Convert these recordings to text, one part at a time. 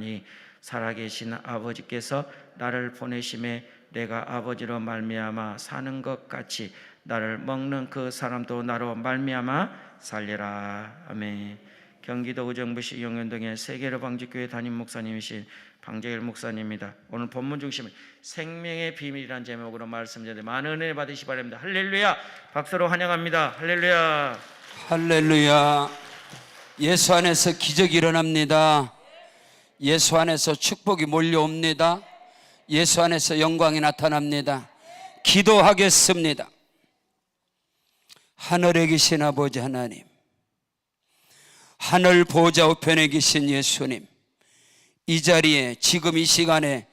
하나니 살아계신 아버지께서 나를 보내심에 내가 아버지로 말미암아 사는 것 같이 나를 먹는 그 사람도 나로 말미암아 살리라. 아멘. 경기도 의정부시 용현동의 세계로 방직교회 담임 목사님이신 방재일 목사님입니다. 오늘 본문 중심은 생명의 비밀이라는 제목으로 말씀드리는데 많은 은혜 받으시기 바랍니다. 할렐루야. 박수로 환영합니다. 할렐루야. 할렐루야. 예수 안에서 기적이 일어납니다. 예수 안에서 축복이 몰려옵니다. 예수 안에서 영광이 나타납니다. 기도하겠습니다. 하늘에 계신 아버지 하나님, 하늘 보좌 우편에 계신 예수님, 이 자리에 지금 이 시간에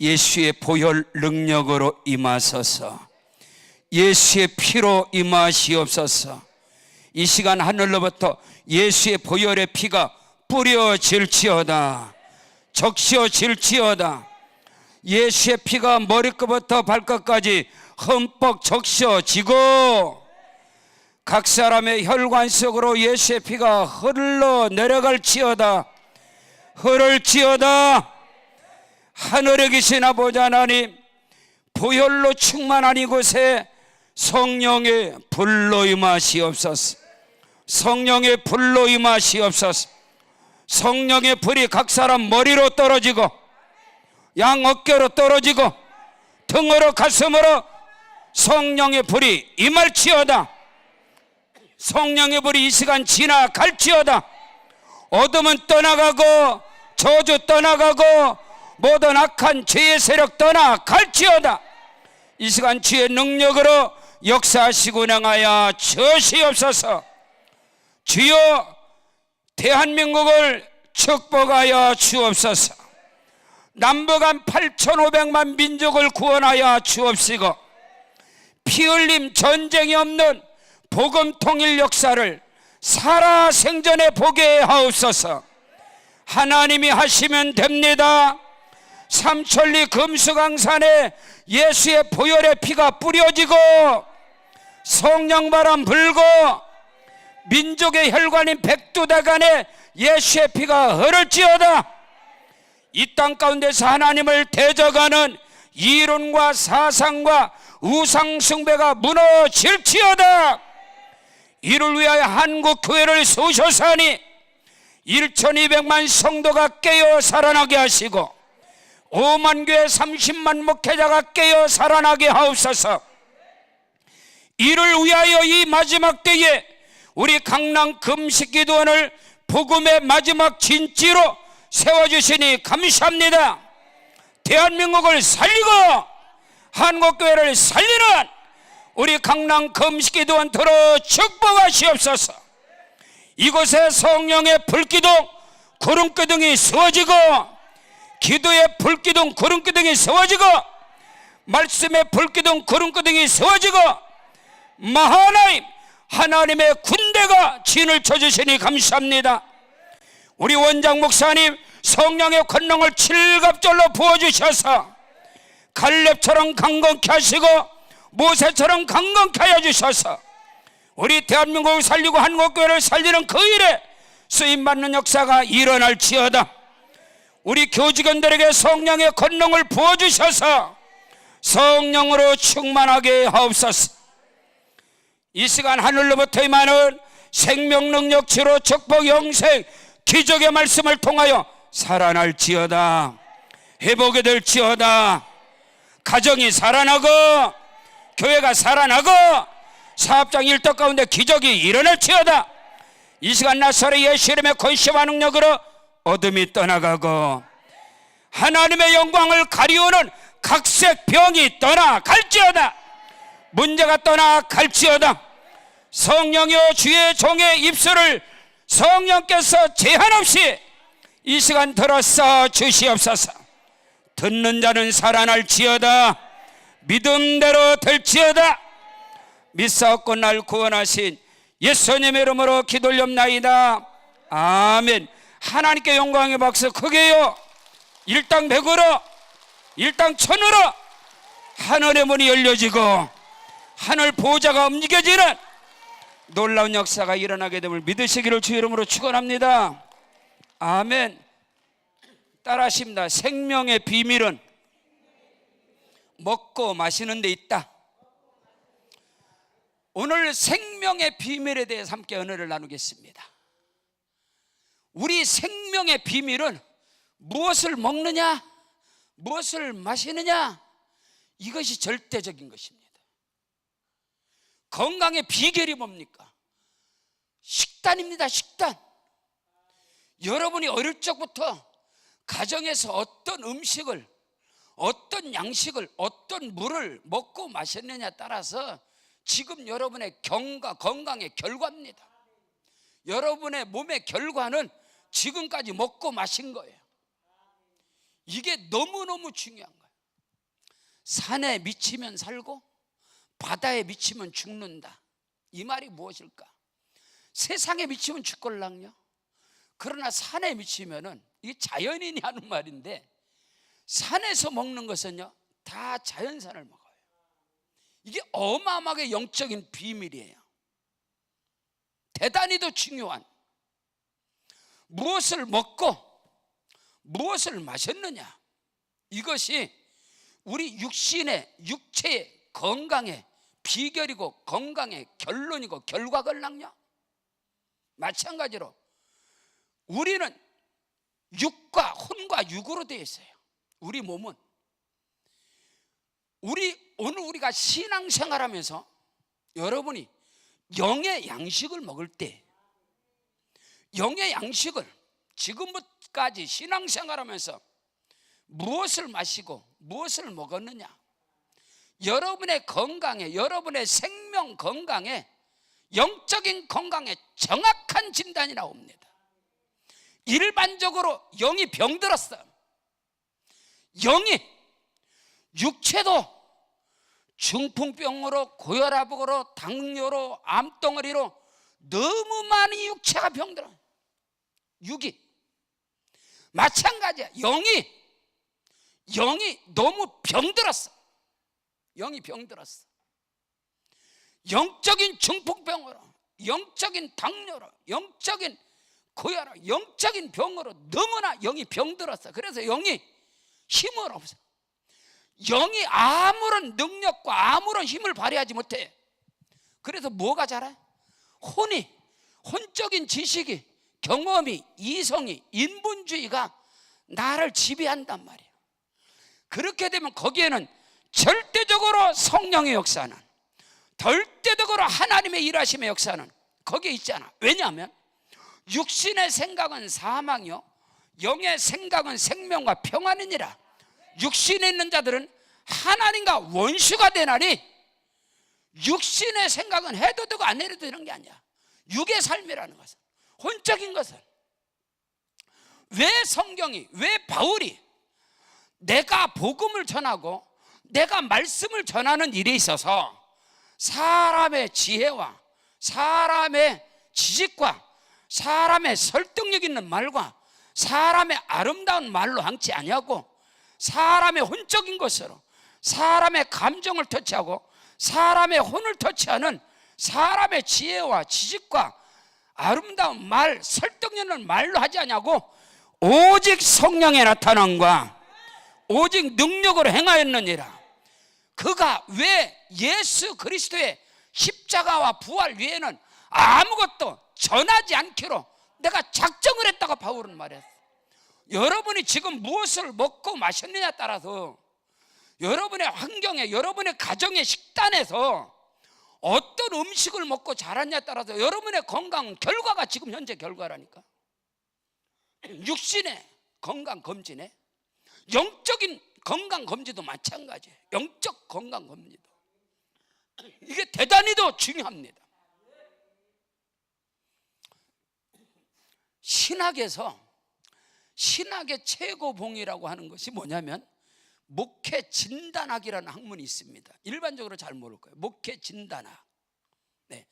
예수의 보혈 능력으로 임하소서. 예수의 피로 임하시옵소서. 이 시간 하늘로부터 예수의 보혈의 피가 뿌려질지어다. 적셔질지어다. 예수의 피가 머리끝부터 발끝까지 흠뻑 적셔지고 각 사람의 혈관 속으로 예수의 피가 흘러 내려갈지어다. 흐를지어다. 하늘에 계신 아버지 하나님, 보혈로 충만한 이곳에 성령의 불로 임하시옵소서. 성령의 불로 임하시옵소서. 성령의 불이 각 사람 머리로 떨어지고 양 어깨로 떨어지고 등으로 가슴으로 성령의 불이 임할지어다. 성령의 불이 이 시간 지나갈지어다. 어둠은 떠나가고 저주 떠나가고 모든 악한 죄의 세력 떠나갈지어다. 이 시간 주의 능력으로 역사하시고 운행하여 주시옵소서. 주여, 대한민국을 축복하여 주옵소서. 남북한 8,500만 민족을 구원하여 주옵시고 피 흘림 전쟁이 없는 복음 통일 역사를 살아생전에 보게 하옵소서. 하나님이 하시면 됩니다. 삼천리 금수강산에 예수의 보혈의 피가 뿌려지고 성령바람 불고 민족의 혈관인 백두대간에 예수의 피가 흐를지어다. 이 땅 가운데서 하나님을 대적하는 이론과 사상과 우상 숭배가 무너질지어다. 이를 위하여 한국 교회를 쏘셔서니 1,200만 성도가 깨어 살아나게 하시고 5만 교회 30만 목회자가 깨어 살아나게 하옵소서. 이를 위하여 이 마지막 때에 우리 강남 금식기도원을 복음의 마지막 진지로 세워주시니 감사합니다. 대한민국을 살리고 한국교회를 살리는 우리 강남 금식기도원 들어 축복하시옵소서. 이곳에 성령의 불기둥 구름기둥이 세워지고 기도의 불기둥 구름기둥이 세워지고 말씀의 불기둥 구름기둥이 세워지고 하나님의 군대가 진을 쳐주시니 감사합니다. 우리 원장 목사님 성령의 권능을 칠갑절로 부어주셔서 갈렙처럼 강건케 하시고 모세처럼 강건케 하여 주셔서 우리 대한민국을 살리고 한국교회를 살리는 그 일에 쓰임받는 역사가 일어날지어다. 우리 교직원들에게 성령의 권능을 부어주셔서 성령으로 충만하게 하옵소서. 이 시간 하늘로부터 임하는 생명 능력 치료 축복 영생 기적의 말씀을 통하여 살아날지어다. 회복이 될지어다. 가정이 살아나고 교회가 살아나고 사업장 일터 가운데 기적이 일어날지어다. 이 시간 나사렛 예수 이름의 권세와 능력으로 어둠이 떠나가고 하나님의 영광을 가리우는 각색 병이 떠나갈지어다. 문제가 떠나갈지어다. 성령이여 주의 종의 입술을 성령께서 제한 없이 이 시간 들어서 주시옵소서. 듣는 자는 살아날지어다. 믿음대로 될지어다. 믿사옵고 날 구원하신 예수님의 이름으로 기도 올렵나이다. 아멘. 하나님께 영광의 박수 크게요. 일당백으로 일당천으로 하늘의 문이 열려지고 하늘 보좌가 움직여지는 놀라운 역사가 일어나게 됨을 믿으시기를 주 이름으로 축원합니다. 아멘. 따라하십니다. 생명의 비밀은 먹고 마시는 데 있다. 오늘 생명의 비밀에 대해서 함께 은혜를 나누겠습니다. 우리 생명의 비밀은 무엇을 먹느냐, 무엇을 마시느냐, 이것이 절대적인 것입니다. 건강의 비결이 뭡니까? 식단입니다. 식단. 여러분이 어릴 적부터 가정에서 어떤 음식을, 어떤 양식을, 어떤 물을 먹고 마셨느냐에 따라서 지금 여러분의 건강의 결과입니다. 여러분의 몸의 결과는 지금까지 먹고 마신 거예요. 이게 너무너무 중요한 거예요. 산에 미치면 살고 바다에 미치면 죽는다. 이 말이 무엇일까? 세상에 미치면 죽걸랑요. 그러나 산에 미치면은, 이게 자연인이 하는 말인데, 산에서 먹는 것은요 다 자연산을 먹어요. 이게 어마어마하게 영적인 비밀이에요. 대단히도 중요한, 무엇을 먹고 무엇을 마셨느냐, 이것이 우리 육체의 건강의 비결이고 건강의 결론이고 결과걸랑요. 마찬가지로 우리는 육과 혼과 육으로 되어 있어요. 우리 몸은 오늘 우리가 신앙생활하면서 여러분이 영의 양식을 먹을 때, 영의 양식을 지금까지 신앙생활하면서 무엇을 마시고 무엇을 먹었느냐, 여러분의 건강에, 여러분의 생명 건강에, 영적인 건강에 정확한 진단이 나옵니다. 일반적으로 영이 병들었어. 영이, 육체도 중풍병으로, 고혈압으로, 당뇨로, 암덩어리로 너무 많이 육체가 병들어. 육이 마찬가지야. 영이 너무 병들었어. 영이 병들었어. 영적인 중풍병으로, 영적인 당뇨로, 영적인 고혈압, 영적인 병으로 너무나 영이 병들었어. 그래서 영이 힘을 없어. 영이 아무런 능력과 아무런 힘을 발휘하지 못해. 그래서 뭐가 자라요? 혼적인 지식이, 경험이, 이성이, 인본주의가 나를 지배한단 말이에요. 그렇게 되면 거기에는 절대적으로 성령의 역사는, 절대적으로 하나님의 일하심의 역사는 거기에 있잖아. 왜냐하면 육신의 생각은 사망이요 영의 생각은 생명과 평안이니라. 육신에 있는 자들은 하나님과 원수가 되나니, 육신의 생각은 해도 되고 안 해도 되는 게 아니야. 육의 삶이라는 것은, 혼적인 것은. 왜 성경이, 왜 바울이 내가 복음을 전하고 내가 말씀을 전하는 일에 있어서 사람의 지혜와 사람의 지식과 사람의 설득력 있는 말과 사람의 아름다운 말로 항치 아니하고 사람의 혼적인 것으로 사람의 감정을 터치하고 사람의 혼을 터치하는 사람의 지혜와 지식과 아름다운 말, 설득력 있는 말로 하지 않냐고, 오직 성령의 나타남과 오직 능력으로 행하였느니라. 그가 왜 예수 그리스도의 십자가와 부활 외에는 아무것도 전하지 않기로 내가 작정을 했다고 바울은 말했어. 여러분이 지금 무엇을 먹고 마셨느냐에 따라서, 여러분의 환경에, 여러분의 가정의 식단에서 어떤 음식을 먹고 자랐냐에 따라서 여러분의 건강 결과가 지금 현재 결과라니까. 육신의 건강 검진에 영적인 건강 검진도 마찬가지예요. 영적 건강 검진도 이게 대단히도 중요합니다. 신학에서 신학의 최고봉이라고 하는 것이 뭐냐면 목회 진단학이라는 학문이 있습니다. 일반적으로 잘 모를 거예요. 목회 진단학. 네.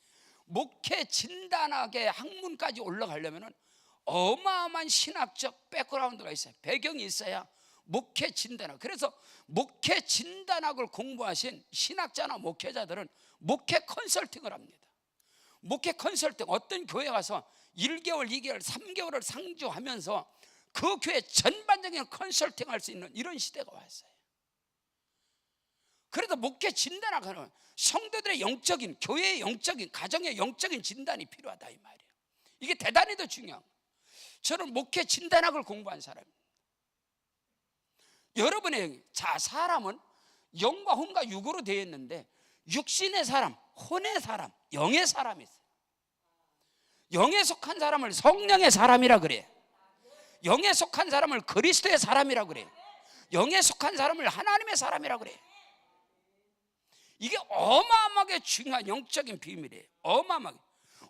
목회 진단학의 학문까지 올라가려면 어마어마한 신학적 백그라운드가 있어요. 배경이 있어야 목회 진단학. 그래서 목회 진단학을 공부하신 신학자나 목회자들은 목회 컨설팅을 합니다. 목회 컨설팅, 어떤 교회 가서 1개월, 2개월, 3개월을 상주하면서 그 교회 전반적인 컨설팅 할 수 있는 이런 시대가 왔어요. 그래도 목회 진단하고는 성도들의 영적인, 교회의 영적인, 가정의 영적인 진단이 필요하다 이 말이에요. 이게 대단히 더 중요한 거예요. 저는 목회 진단학을 공부한 사람입니다. 여러분의 사람은 영과 혼과 육으로 되어 있는데 육신의 사람, 혼의 사람, 영의 사람이 있어요. 영에 속한 사람을 성령의 사람이라 그래. 영에 속한 사람을 그리스도의 사람이라 그래. 영에 속한 사람을 하나님의 사람이라 그래. 이게 어마어마하게 중요한 영적인 비밀이에요. 어마어마하게.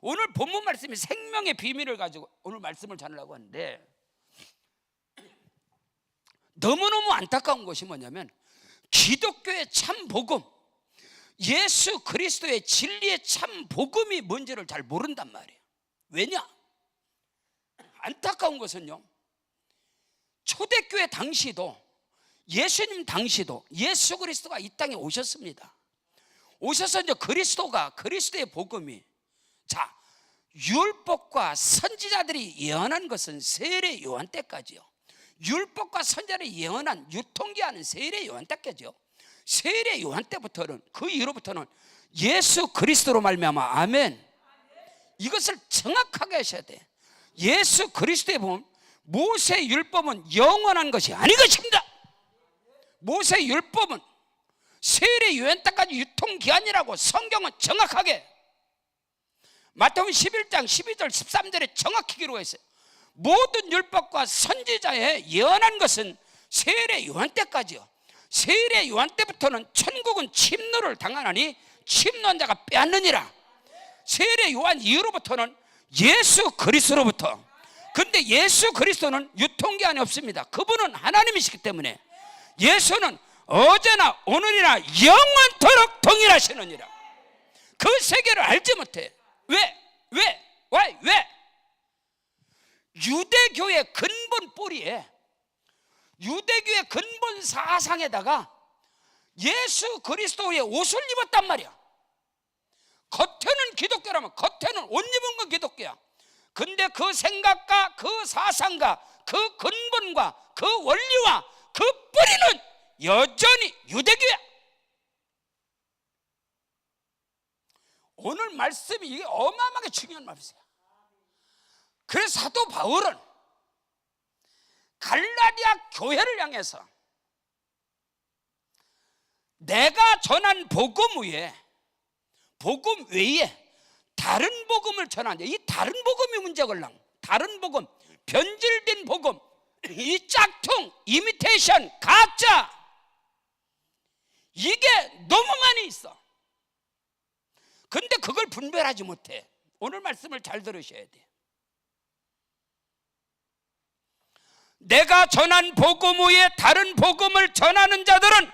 오늘 본문 말씀이 생명의 비밀을 가지고 오늘 말씀을 전하려고 하는데, 너무너무 안타까운 것이 뭐냐면 기독교의 참 복음, 예수 그리스도의 진리의 참 복음이 뭔지를 잘 모른단 말이에요. 왜냐? 안타까운 것은요, 초대교회 당시도, 예수님 당시도 예수 그리스도가 이 땅에 오셨습니다. 오셔서 이제 그리스도의 복음이, 율법과 선지자들이 예언한 것은 세례 요한 때까지요. 율법과 선지자들이 예언한, 유통기한은 세례 요한 때까지요. 세례 요한 때부터는, 그 이후로부터는 예수 그리스도로 말미암아, 아멘. 이것을 정확하게 하셔야 돼. 예수 그리스도의 복음, 모세 율법은 영원한 것이 아닌 것입니다. 모세 율법은 세례 요한 때까지 유통기한이라고 성경은 정확하게, 마태복음 11장 12절 13절에 정확히 기록했어요. 모든 율법과 선지자의 예언한 것은 세례 요한 때까지요. 세례 요한 때부터는 천국은 침노를 당하나니 침노자가 빼앗느니라. 세례 요한 이후로부터는 예수 그리스도로부터. 근데 예수 그리스도는 유통기한이 없습니다. 그분은 하나님이시기 때문에 예수는 어제나 오늘이나 영원토록 동일하시느니라. 그 세계를 알지 못해. 왜? 유대교의 근본 뿌리에, 유대교의 근본 사상에다가 예수 그리스도의 옷을 입었단 말이야. 겉에는 기독교라면 겉에는 옷 입은 건 기독교야. 근데 그 생각과 그 사상과 그 근본과 그 원리와 그 뿌리는 여전히 유대교야. 오늘 말씀이 이게 어마어마하게 중요한 말씀이야. 그래서 사도 바울은 갈라디아 교회를 향해서 내가 전한 복음 외에 다른 복음을 전하냐. 이 다른 복음이 문제걸랑. 다른 복음, 변질된 복음, 이 짝퉁, 이미테이션, 가짜, 이게 너무 많이 있어. 근데 그걸 분별하지 못해. 오늘 말씀을 잘 들으셔야 돼. 내가 전한 복음 외에 다른 복음을 전하는 자들은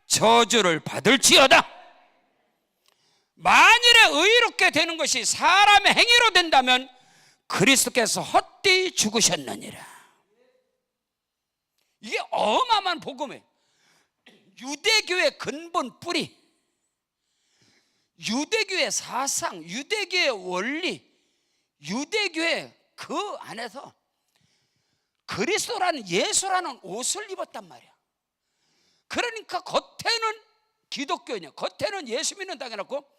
저주를 받을지어다. 만일에 의롭게 되는 것이 사람의 행위로 된다면 그리스도께서 헛되이 죽으셨느니라. 이게 어마어마한 복음이에요. 유대교의 근본 뿌리, 유대교의 사상, 유대교의 원리, 유대교의 그 안에서 그리스도라는, 예수라는 옷을 입었단 말이야. 그러니까 겉에는 기독교냐, 겉에는 예수 믿는다 해놓고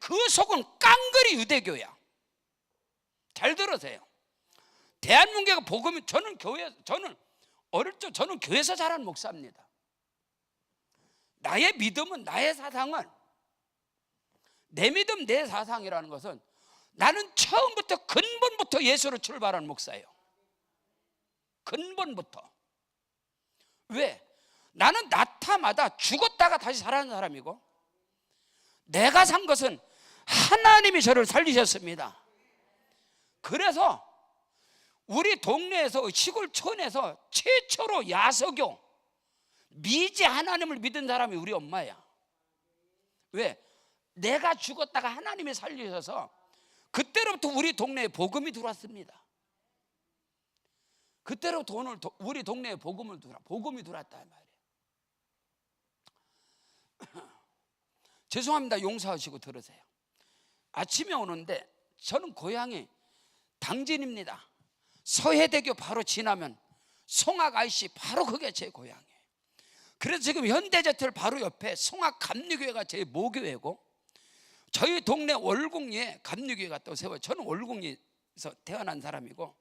그 속은 깡그리 유대교야. 잘 들으세요. 대한민국의 복음이, 저는 어릴 적 저는 교회에서 자란 목사입니다. 나의 믿음은, 나의 사상은, 내 믿음, 내 사상이라는 것은 나는 처음부터 근본부터 예수로 출발한 목사예요. 근본부터. 왜? 나는 낳다마다 죽었다가 다시 살아난 사람이고, 내가 산 것은 하나님이 저를 살리셨습니다. 그래서 우리 동네에서, 시골촌에서 최초로 야서교, 미지 하나님을 믿은 사람이 우리 엄마야. 왜? 내가 죽었다가 하나님이 살리셔서 그때로부터 우리 동네에 복음이 들어왔습니다. 그때로부터 우리 동네에 복음이 들어왔다 말이에요. 죄송합니다. 용서하시고 들으세요. 아침에 오는데, 저는 고향이 당진입니다. 서해대교 바로 지나면 송악 IC 바로 그게 제 고향이에요. 그래서 지금 현대제철 바로 옆에 송악 감리교회가 제 모교회고, 저희 동네 월곡리에 감리교회가 또 세워요. 저는 월곡리에서 태어난 사람이고,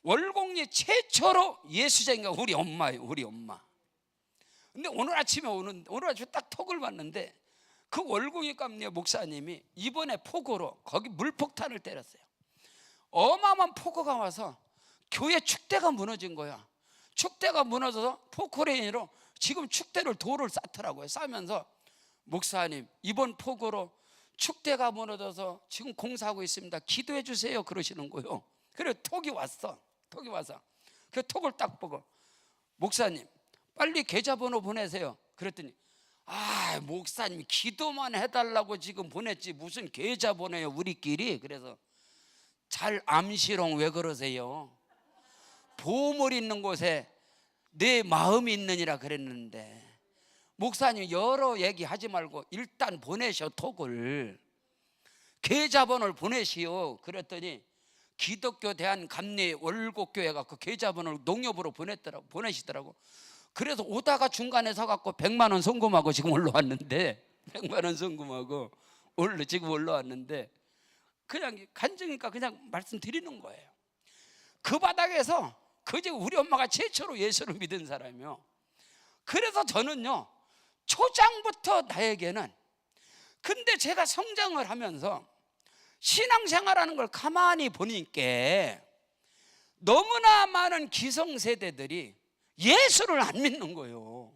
월곡리 최초로 예수쟁이가 우리 엄마예요. 우리 엄마. 근데 오늘 아침에 딱 톡을 봤는데, 그 월곡리 감리 목사님이 이번에 폭우로 거기 물폭탄을 때렸어요. 어마어마한 폭우가 와서 교회 축대가 무너진 거야. 축대가 무너져서 포크레인으로 지금 축대를 돌을 쌓더라고요. 쌓으면서 목사님, 이번 폭우로 축대가 무너져서 지금 공사하고 있습니다. 기도해 주세요. 그러시는 거예요. 그래 톡이 왔어. 톡이 와서 그 톡을 딱 보고, 목사님 빨리 계좌번호 보내세요. 그랬더니, 목사님 기도만 해달라고 지금 보냈지 무슨 계좌번호예요 우리끼리. 그래서 잘 암시롱 왜 그러세요? 보물 있는 곳에 내 마음이 있느니라 그랬는데, 목사님 여러 얘기하지 말고 일단 보내셔. 톡을 계좌번호를 보내시오. 그랬더니 기독교 대한감리 월곡교회가 그 계좌번호를 농협으로 보내시더라고. 그래서 오다가 중간에 서갖고 100만 원 송금하고 지금 올라왔는데, 100만 원 송금하고 지금 올라왔는데, 그냥 간증이니까 그냥 말씀드리는 거예요. 그 바닥에서 그제 우리 엄마가 최초로 예수를 믿은 사람이요. 그래서 저는요, 초장부터 나에게는, 근데 제가 성장을 하면서 신앙생활하는 걸 가만히 보니까 너무나 많은 기성세대들이 예수를 안 믿는 거예요.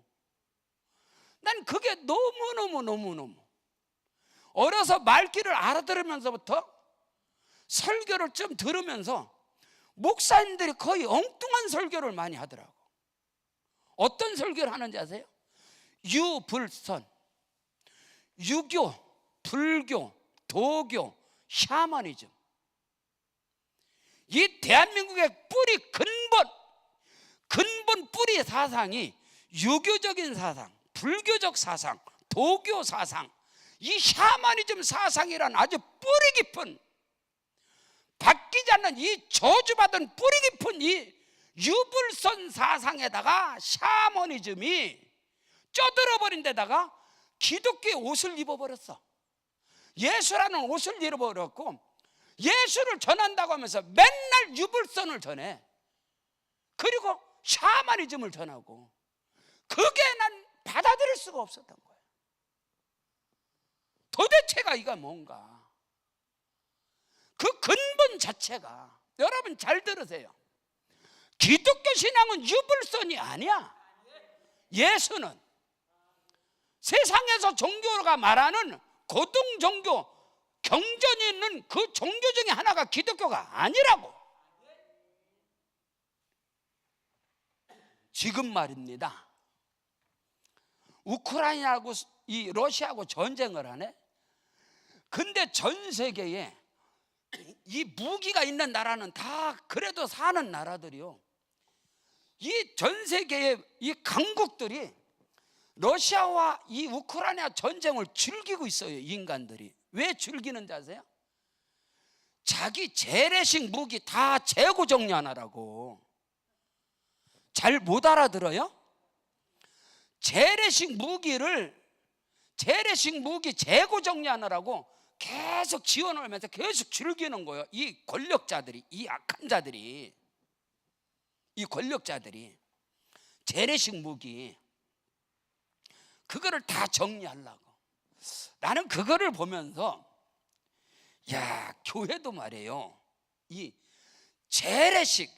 난 그게 너무너무 어려서 말귀를 알아들으면서부터 설교를 좀 들으면서 목사님들이 거의 엉뚱한 설교를 많이 하더라고. 어떤 설교를 하는지 아세요? 유불선, 유교, 불교, 도교, 샤머니즘. 이 대한민국의 근본 뿌리 사상이 유교적인 사상, 불교적 사상, 도교 사상, 이 샤머니즘 사상이란 아주 뿌리 깊은, 바뀌지 않는 이 저주받은 뿌리 깊은 이 유불선 사상에다가 샤머니즘이 쪄들어버린 데다가 기독교의 옷을 입어버렸어. 예수라는 옷을 입어버렸고, 예수를 전한다고 하면서 맨날 유불선을 전해. 그리고 샤머니즘을 전하고, 그게 난 받아들일 수가 없었던 거예요. 도대체가 이가 뭔가, 그 근본 자체가. 여러분 잘 들으세요. 기독교 신앙은 유불선이 아니야. 예수는 세상에서 종교가 말하는 고등 종교, 경전이 있는 그 종교 중에 하나가 기독교가 아니라고. 지금 말입니다, 우크라이나하고 이 러시아하고 전쟁을 하네. 근데 전 세계에 이 무기가 있는 나라는 다 그래도 사는 나라들이요, 이 전 세계의 이 강국들이 러시아와 이 우크라이나 전쟁을 즐기고 있어요. 인간들이 왜 즐기는지 아세요? 자기 재래식 무기 다 재고 정리하느라고. 잘 못 알아들어요? 재래식 무기 재고 정리하느라고 계속 지원을 하면서 계속 즐기는 거예요. 이 권력자들이, 이 악한 자들이, 이 권력자들이 재래식 무기 그거를 다 정리하려고. 나는 그거를 보면서, 야, 교회도 말이에요, 이 재래식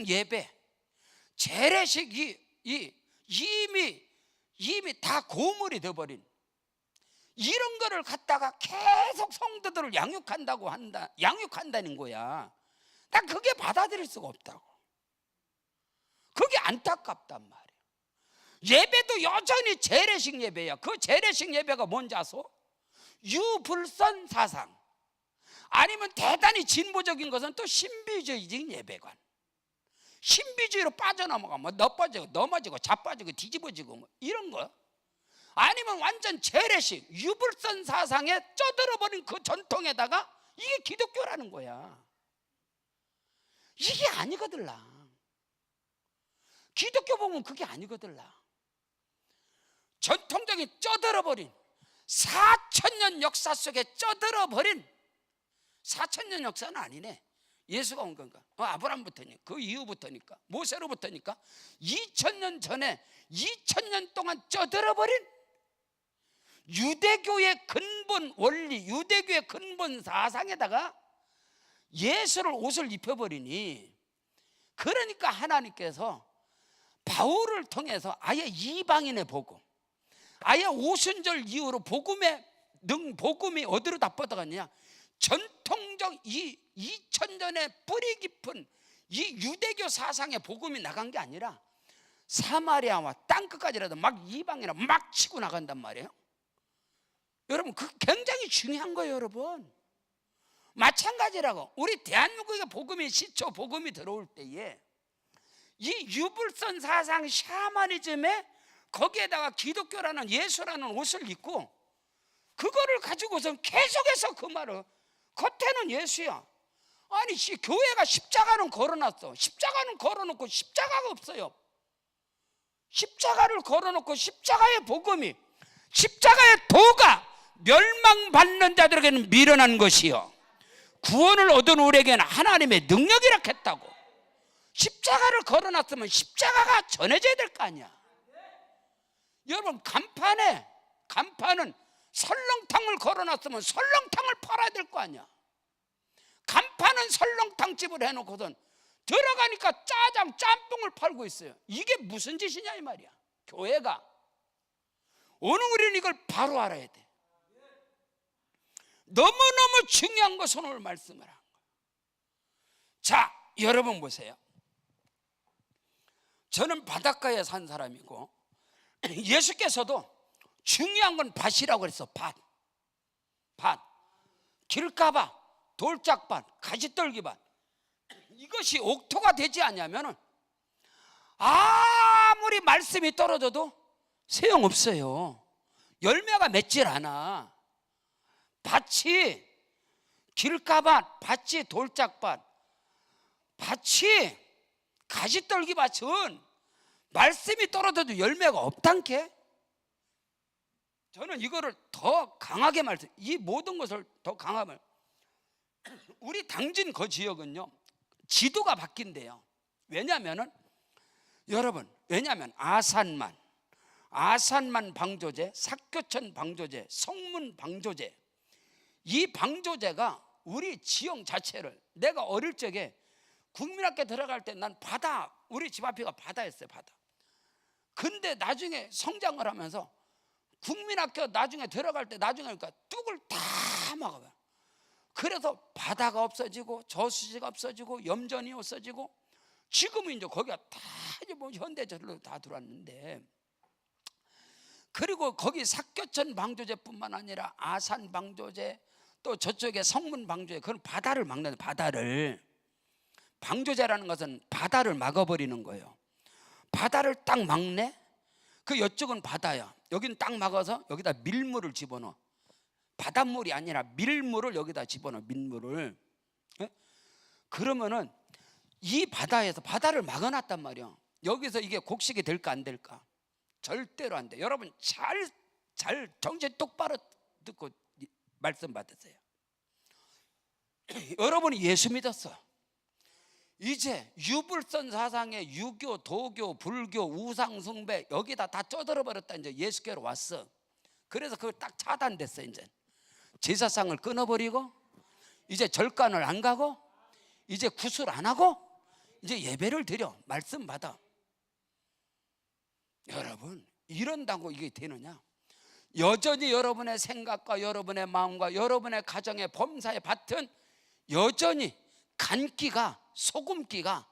예배, 재래식 이미 다 고물이 되어버린 이런 거를 갖다가 계속 성도들을 양육한다는 거야. 난 그게 받아들일 수가 없다고. 그게 안타깝단 말이야. 예배도 여전히 재래식 예배야. 그 재래식 예배가 뭔지 아소? 유불선 사상, 아니면 대단히 진보적인 것은 또 신비주의적인 예배관. 신비주의로 빠져나가면 넘어지고 자빠지고 뒤집어지고 뭐 이런 거. 아니면 완전 재래식 유불선 사상에 쪄들어버린 그 전통에다가 이게 기독교라는 거야. 이게 아니거들라. 기독교 보면 그게 아니거들라. 전통적인 쪄들어버린 4,000년 역사 속에 쪄들어버린 4,000년 역사는 아니네. 예수가 온 건가? 아브라함부터니까, 그 이후부터니까, 모세로부터니까 2,000년 전에 2,000년 동안 쪄들어버린 유대교의 근본 원리, 유대교의 근본 사상에다가 예수를 옷을 입혀버리니, 그러니까 하나님께서 바울을 통해서 아예 이방인의 복음, 아예 오순절 이후로 복음이 어디로 다 뻗어갔냐? 전통적 이 2000년의 뿌리 깊은 이 유대교 사상의 복음이 나간 게 아니라 사마리아와 땅끝까지라도 막 이방이나 막 치고 나간단 말이에요. 여러분, 그 굉장히 중요한 거예요. 여러분, 마찬가지라고 우리 대한민국의 복음이 시초 복음이 들어올 때에 이 유불선 사상 샤머니즘에 거기에다가 기독교라는 예수라는 옷을 입고 그거를 가지고선 계속해서 그 말을, 겉에는 예수야. 아니 교회가 십자가는 걸어놨어. 십자가는 걸어놓고 십자가가 없어요. 십자가를 걸어놓고 십자가의 복음이, 십자가의 도가 멸망받는 자들에게는 미련한 것이요 구원을 얻은 우리에게는 하나님의 능력이라 했다고. 십자가를 걸어놨으면 십자가가 전해져야 될 거 아니야. 여러분, 간판은 설렁탕을 걸어놨으면 설렁탕을 팔아야 될 거 아니야. 간판은 설렁탕집을 해놓고선 들어가니까 짜장, 짬뽕을 팔고 있어요. 이게 무슨 짓이냐 이 말이야. 교회가 오늘 우리는 이걸 바로 알아야 돼. 너무너무 중요한 것을 오늘 말씀을 한 거예요. 자, 여러분 보세요. 저는 바닷가에 산 사람이고 예수께서도 중요한 건 밭이라고 그랬어. 밭. 길가밭, 돌짝밭, 가지떨기밭. 이것이 옥토가 되지 않냐면은 아무리 말씀이 떨어져도 소용없어요. 열매가 맺질 않아. 밭이 길가밭, 밭이 돌짝밭, 밭이 가지떨기밭은 말씀이 떨어져도 열매가 없단게. 저는 이거를 더 강하게 이 모든 것을 더 강하게 우리 당진 그 지역은요 지도가 바뀐대요. 왜냐하면 아산만 방조제, 삭교천 방조제, 성문 방조제, 이 방조제가 우리 지형 자체를, 내가 어릴 적에 국민학교 들어갈 때 난 바다, 우리 집 앞이가 바다였어요. 바다. 근데 나중에 성장을 하면서 국민학교 나중에 들어갈 때 나중에 그러니까 뚝을 다 막아요. 그래서 바다가 없어지고 저수지가 없어지고 염전이 없어지고 지금은 이제 거기가 다 이제 뭐 현대적으로 다 들어왔는데, 그리고 거기 삭교천 방조제뿐만 아니라 아산 방조제, 또 저쪽에 성문 방조제, 그건 바다를 막는, 바다를, 방조제라는 것은 바다를 막아버리는 거예요. 바다를 딱 막네. 그 이쪽은 바다야. 여기는 딱 막아서 여기다 밀물을 집어넣어. 바닷물이 아니라 밀물을 여기다 집어넣어. 밀물을. 그러면은 이 바다에서 바다를 막아놨단 말이야. 여기서 이게 곡식이 될까 안 될까? 절대로 안 돼. 여러분 잘 정신 똑바로 듣고 말씀 받으세요. 여러분이 예수 믿었어. 이제 유불선 사상의 유교, 도교, 불교, 우상숭배 여기다 다 쪄들어 버렸다. 이제 예수께로 왔어. 그래서 그걸 딱 차단됐어. 이제 제사상을 끊어버리고 이제 절간을 안 가고 이제 구슬 안 하고 이제 예배를 드려. 말씀 받아. 여러분, 이런다고 이게 되느냐? 여전히 여러분의 생각과 여러분의 마음과 여러분의 가정의 범사의 밭은 여전히 간기가, 소금기가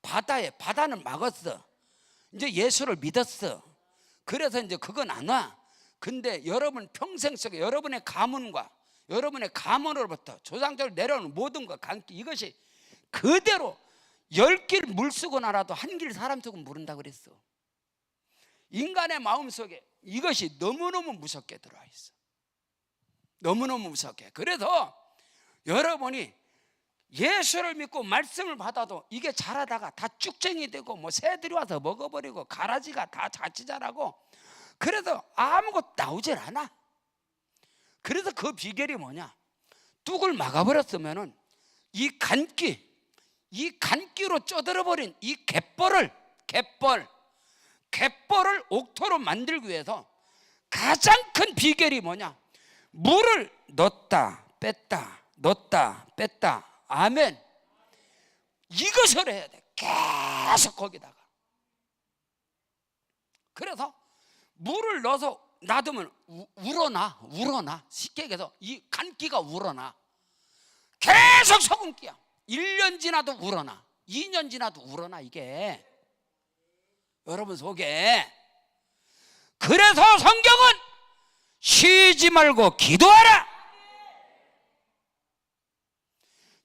바다는 막았어. 이제 예수를 믿었어. 그래서 이제 그건 안 와. 근데 여러분 평생 속에 여러분의 가문과 여러분의 가문으로부터 조상적으로 내려오는 모든 것, 간기, 이것이 그대로 10길 물쓰고 나라도 한 길 사람 속은 모른다 그랬어. 인간의 마음속에 이것이 너무너무 무섭게 들어와 있어. 너무너무 무섭게. 그래서 여러분이 예수를 믿고 말씀을 받아도 이게 자라다가 다 쭉쟁이 되고 뭐 새들이 와서 먹어버리고 가라지가 다 자칫 자라고, 그래서 아무것도 나오질 않아. 그래서 그 비결이 뭐냐? 뚝을 막아버렸으면은 이 간기로 쪼들어버린 이 갯벌을 옥토로 만들기 위해서 가장 큰 비결이 뭐냐? 물을 넣었다 뺐다 넣었다 뺐다. 아멘. 이것을 해야 돼. 계속 거기다가. 그래서 물을 넣어서 놔두면 우러나. 쉽게 얘기해서 이 간기가 우러나. 계속 소금기야. 1년 지나도 우러나, 2년 지나도 우러나, 이게 여러분 속에. 그래서 성경은 쉬지 말고 기도하라.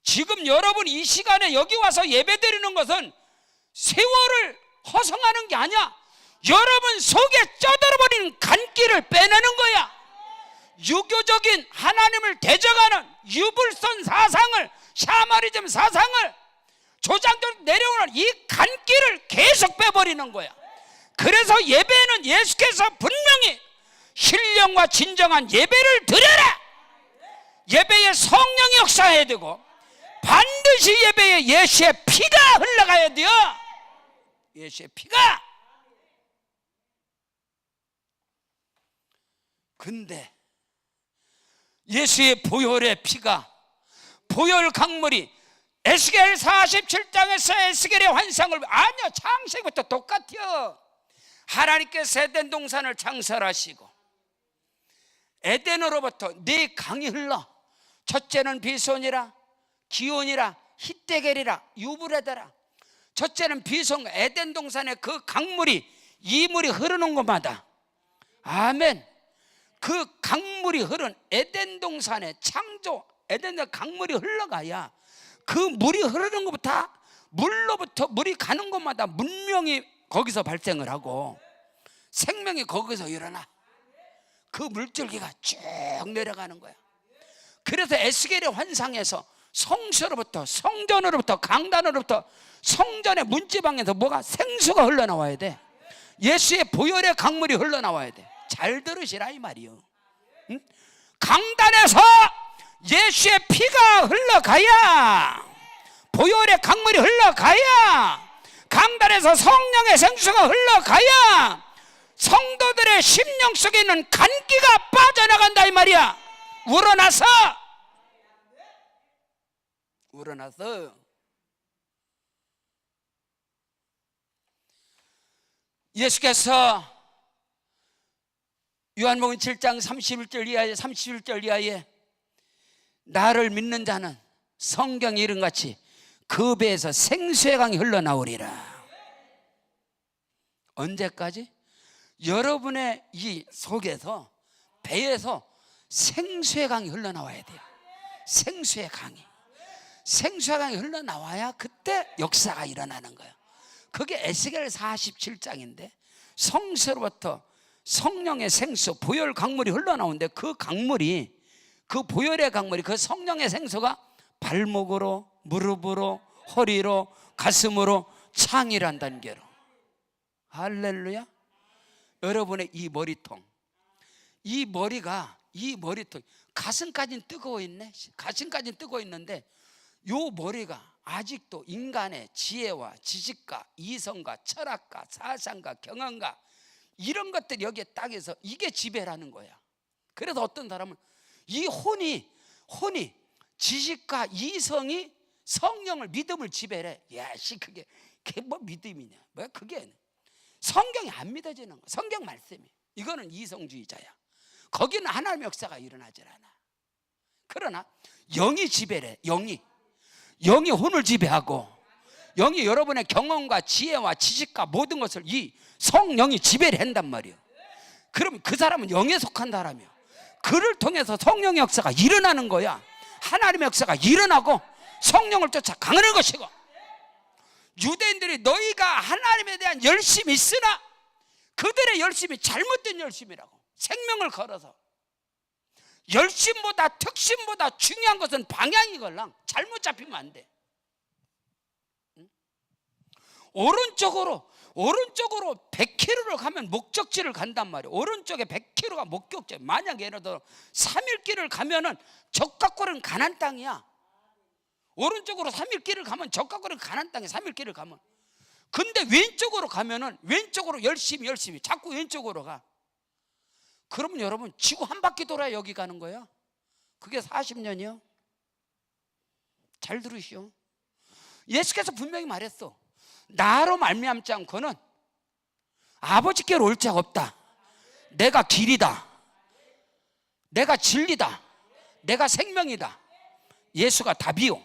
지금 여러분 이 시간에 여기 와서 예배 드리는 것은 세월을 허성하는 게 아니야. 여러분 속에 쪄들어버리는 간기를 빼내는 거야. 유교적인 하나님을 대적하는 유불선 사상을, 샤머니즘 사상을 조장적으로 내려오는 이 간기를 계속 빼버리는 거야. 그래서 예배는 예수께서 분명히 신령과 진정한 예배를 드려라. 예배에 성령이 역사해야 되고 반드시 예배에 예수의 피가 흘러가야 돼요. 예수의 피가. 근데 예수의 보혈의 피가, 보혈 강물이 에스겔 47장에서 에스겔의 환상을, 아니요, 창세기부터 똑같아요. 하나님께서 에덴 동산을 창설하시고 에덴으로부터 네 강이 흘러. 첫째는 비손이라, 기온이라, 히데겔이라, 유브레데라. 첫째는 비손, 에덴 동산의 그 강물이, 이 물이 흐르는 곳마다, 아멘, 그 강물이 흐른 에덴 동산의 창조, 에덴의 강물이 흘러가야 그 물이 흐르는 것부터, 물로부터 물이 가는 곳마다 문명이 거기서 발생을 하고 생명이 거기서 일어나. 그 물줄기가 쭉 내려가는 거야. 그래서 에스겔의 환상에서 성소로부터, 성전으로부터, 강단으로부터 성전의 문지방에서 뭐가, 생수가 흘러나와야 돼. 예수의 보혈의 강물이 흘러나와야 돼. 잘 들으시라 이 말이요. 응? 강단에서 예수의 피가 흘러가야, 보혈의 강물이 흘러가야, 강단에서 성령의 생수가 흘러가야 성도들의 심령 속에 있는 간기가 빠져나간다 이 말이야. 우러나서 예수께서 요한복음 7장 31절 이하에 나를 믿는 자는 성경 이름같이 그 배에서 생수의 강이 흘러나오리라. 언제까지? 여러분의 이 속에서, 배에서 생수의 강이 흘러나와야 돼요. 생수의 강이 흘러나와야 그때 역사가 일어나는 거예요. 그게 에스겔 47장인데 성소로부터 성령의 생수, 보혈 강물이 흘러나오는데 그 강물이, 그 보혈의 강물이, 그 성령의 생수가 발목으로, 무릎으로, 허리로, 가슴으로, 창이란 단계로. 할렐루야. 여러분의 이 머리통, 이 머리통, 가슴까지는 뜨거워 있네. 가슴까지는 뜨거워 있는데 요 머리가 아직도 인간의 지혜와 지식과 이성과 철학과 사상과 경험과 이런 것들이 여기에 딱 해서 이게 지배라는 거야. 그래서 어떤 사람은 이 혼이 지식과 이성이 성령을, 믿음을 지배해. 야씨, 그게 뭐 믿음이냐? 뭐야 그게? 성경이 안 믿어지는 거야. 성경 말씀이. 이거는 이성주의자야. 거기는 하나님의 역사가 일어나질 않아. 그러나 영이 지배래. 영이 혼을 지배하고, 영이 여러분의 경험과 지혜와 지식과 모든 것을 이 성령이 지배를 한단 말이에요. 그럼 그 사람은 영에 속한 사람이에요. 그를 통해서 성령의 역사가 일어나는 거야. 하나님의 역사가 일어나고 성령을 쫓아 강하는 것이고, 유대인들이 너희가 하나님에 대한 열심이 있으나 그들의 열심이 잘못된 열심이라고. 생명을 걸어서 열심보다 특심보다 중요한 것은 방향이걸랑. 잘못 잡히면 안 돼. 오른쪽으로 100km를 가면 목적지를 간단 말이에요. 오른쪽에 100km가 목적지. 만약 예를 들어 3일길을 가면은 적각골은 가난 땅이야. 오른쪽으로 3일길을 가면 적각골은 가난 땅이야. 3일길을 가면. 근데 왼쪽으로 가면은 왼쪽으로 열심히 자꾸 왼쪽으로 가. 그러면 여러분 지구 한 바퀴 돌아야 여기 가는 거야. 그게 40년이요. 잘 들으시오. 예수께서 분명히 말했어. 나로 말미암지 않고는 아버지께로 올 자가 없다. 내가 길이다, 내가 진리다, 내가 생명이다. 예수가 답이요,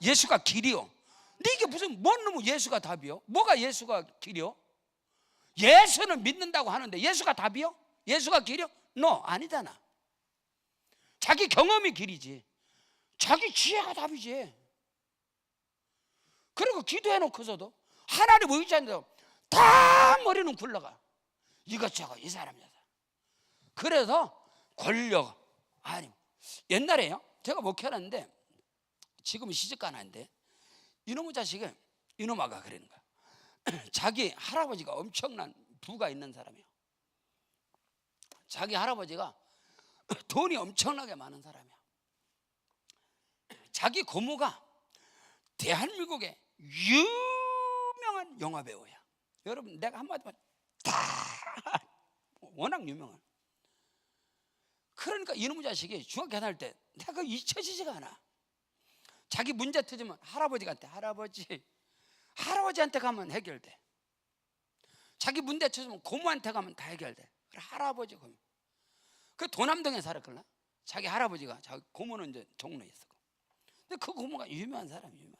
예수가 길이요. 근데 이게 무슨 뭔 놈의 예수가 답이요? 뭐가 예수가 길이요? 예수는 믿는다고 하는데 예수가 답이요? 예수가 길이요? No, 아니잖아. 자기 경험이 길이지, 자기 지혜가 답이지. 그리고 기도해 놓고서도 하나님 의지하는데도 다 머리는 굴러가. 이것저것 이 사람 저 사람. 그래서 권력, 아니 옛날에요 제가 목회하는데 지금은 시집가는 한데 이놈의 자식을 이놈아가 그러는 거야. 자기 할아버지가 엄청난 부가 있는 사람이에요. 자기 할아버지가 돈이 엄청나게 많은 사람이야. 자기 고모가 대한민국의 유명한 영화 배우야. 여러분 내가 한마디만 다 워낙 유명한. 그러니까 이놈의 자식이 중학교 다닐 때 내가 잊혀지지가 않아. 자기 문제 터지면 할아버지한테 할아버지한테 가면 해결돼. 자기 문제 터지면 고모한테 가면 다 해결돼. 그래 할아버지 고모. 그 도남동에 살았걸라. 자기 할아버지가 자기 고모는 이제 종로에 있었고. 근데 그 고모가 유명한 사람이야.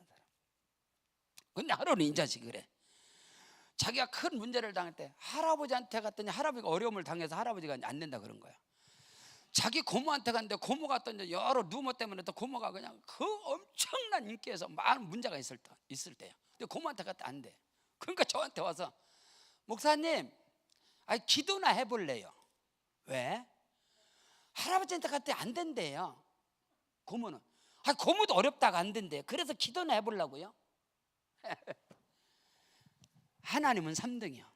근데 하루는 이 자식이 그래. 자기가 큰 문제를 당할 때 할아버지한테 갔더니 할아버지가 어려움을 당해서 할아버지가 안 된다 그런 거야. 자기 고모한테 갔는데 고모가 또 이제 여러 루머 때문에 또 고모가 그냥 그 엄청난 인기에서 많은 문제가 있을 때야. 근데 고모한테 갔다 안 돼. 그러니까 저한테 와서 목사님, 기도나 해볼래요. 왜? 할아버지한테 갔을 때 안 된대요. 고모는. 고모도 어렵다가 안 된대요. 그래서 기도나 해보려고요. 하나님은 3등이야.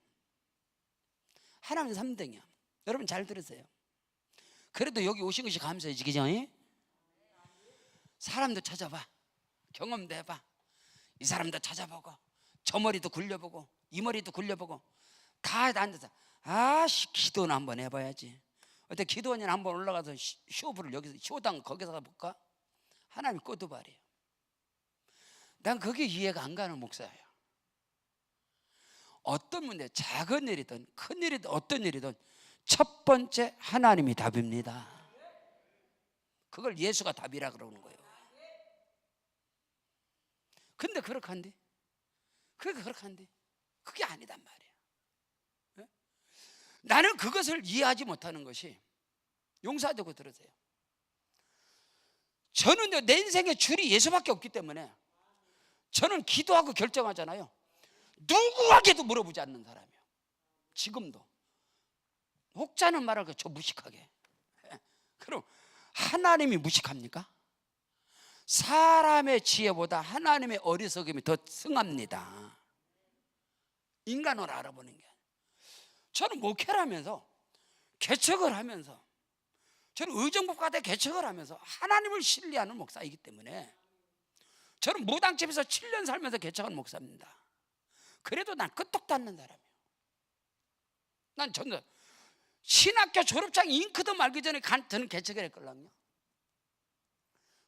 하나님은 3등이야. 여러분 잘 들으세요. 그래도 여기 오신 것이 감사해지, 그죠? 사람도 찾아봐, 경험도 해봐. 이 사람도 찾아보고 저 머리도 굴려보고 이 머리도 굴려보고 다 앉아서 기도는 한번 해봐야지. 어때? 기도원이나 한번 올라가서 쇼부를 여기서 쇼당 거기서 가볼까? 하나님 꼬두발이에요. 난 그게 이해가 안 가는 목사예요. 어떤 문제, 작은 일이든 큰 일이든 어떤 일이든 첫 번째 하나님이 답입니다. 그걸 예수가 답이라 그러는 거예요. 근데 그렇게 한데 그게 아니단 말이에요. 나는 그것을 이해하지 못하는 것이, 용서하자고 들으세요. 저는 내 인생의 줄이 예수밖에 없기 때문에 저는 기도하고 결정하잖아요. 누구에게도 물어보지 않는 사람이에요. 지금도 혹자는 말하고 저 무식하게. 그럼 하나님이 무식합니까? 사람의 지혜보다 하나님의 어리석음이 더 승합니다. 인간을 알아보는 게. 저는 목회를 하면서 개척을 하면서 저는 의정부과대 개척을 하면서 하나님을 신뢰하는 목사이기 때문에 저는 무당집에서 7년 살면서 개척한 목사입니다. 그래도 난 끄떡도 않는 사람이에요. 난 저는 신학교 졸업장 잉크도 말기 전에 저는 개척을 했거든요.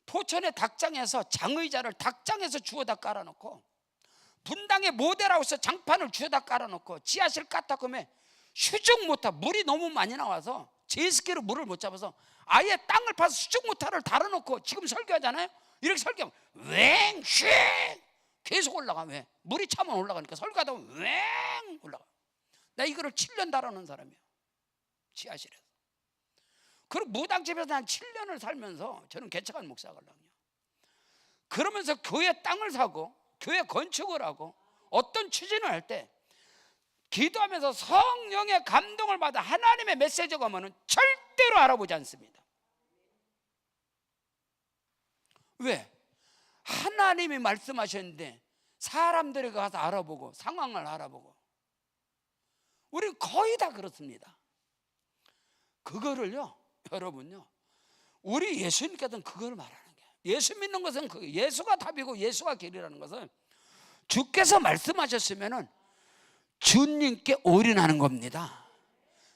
포천의 닭장에서 장의자를 닭장에서 주워다 깔아놓고 분당의 모델하우스 장판을 주워다 깔아놓고 지하실 까딱하면 수중 모터, 물이 너무 많이 나와서 제스키로 물을 못 잡아서 아예 땅을 파서 수중 모터를 달아놓고 지금 설교하잖아요. 이렇게 설교하면 웽 계속 올라가. 왜? 물이 차면 올라가니까 설교하다 보면 웽 올라가. 나 이거를 7년 달아놓은 사람이에요. 지하실에서. 그리고 무당집에서 한 7년을 살면서 저는 개척한 목사거든요. 그러면서 교회 땅을 사고 교회 건축을 하고 어떤 추진을 할 때 기도하면서 성령의 감동을 받아 하나님의 메시지가 오면 절대로 알아보지 않습니다. 왜? 하나님이 말씀하셨는데 사람들이 가서 알아보고 상황을 알아보고, 우리 거의 다 그렇습니다. 그거를요, 여러분요, 우리 예수님께서는 그걸 말하는 거예요. 예수 믿는 것은 예수가 답이고 예수가 길이라는 것은 주께서 말씀하셨으면은 주님께 올인하는 겁니다.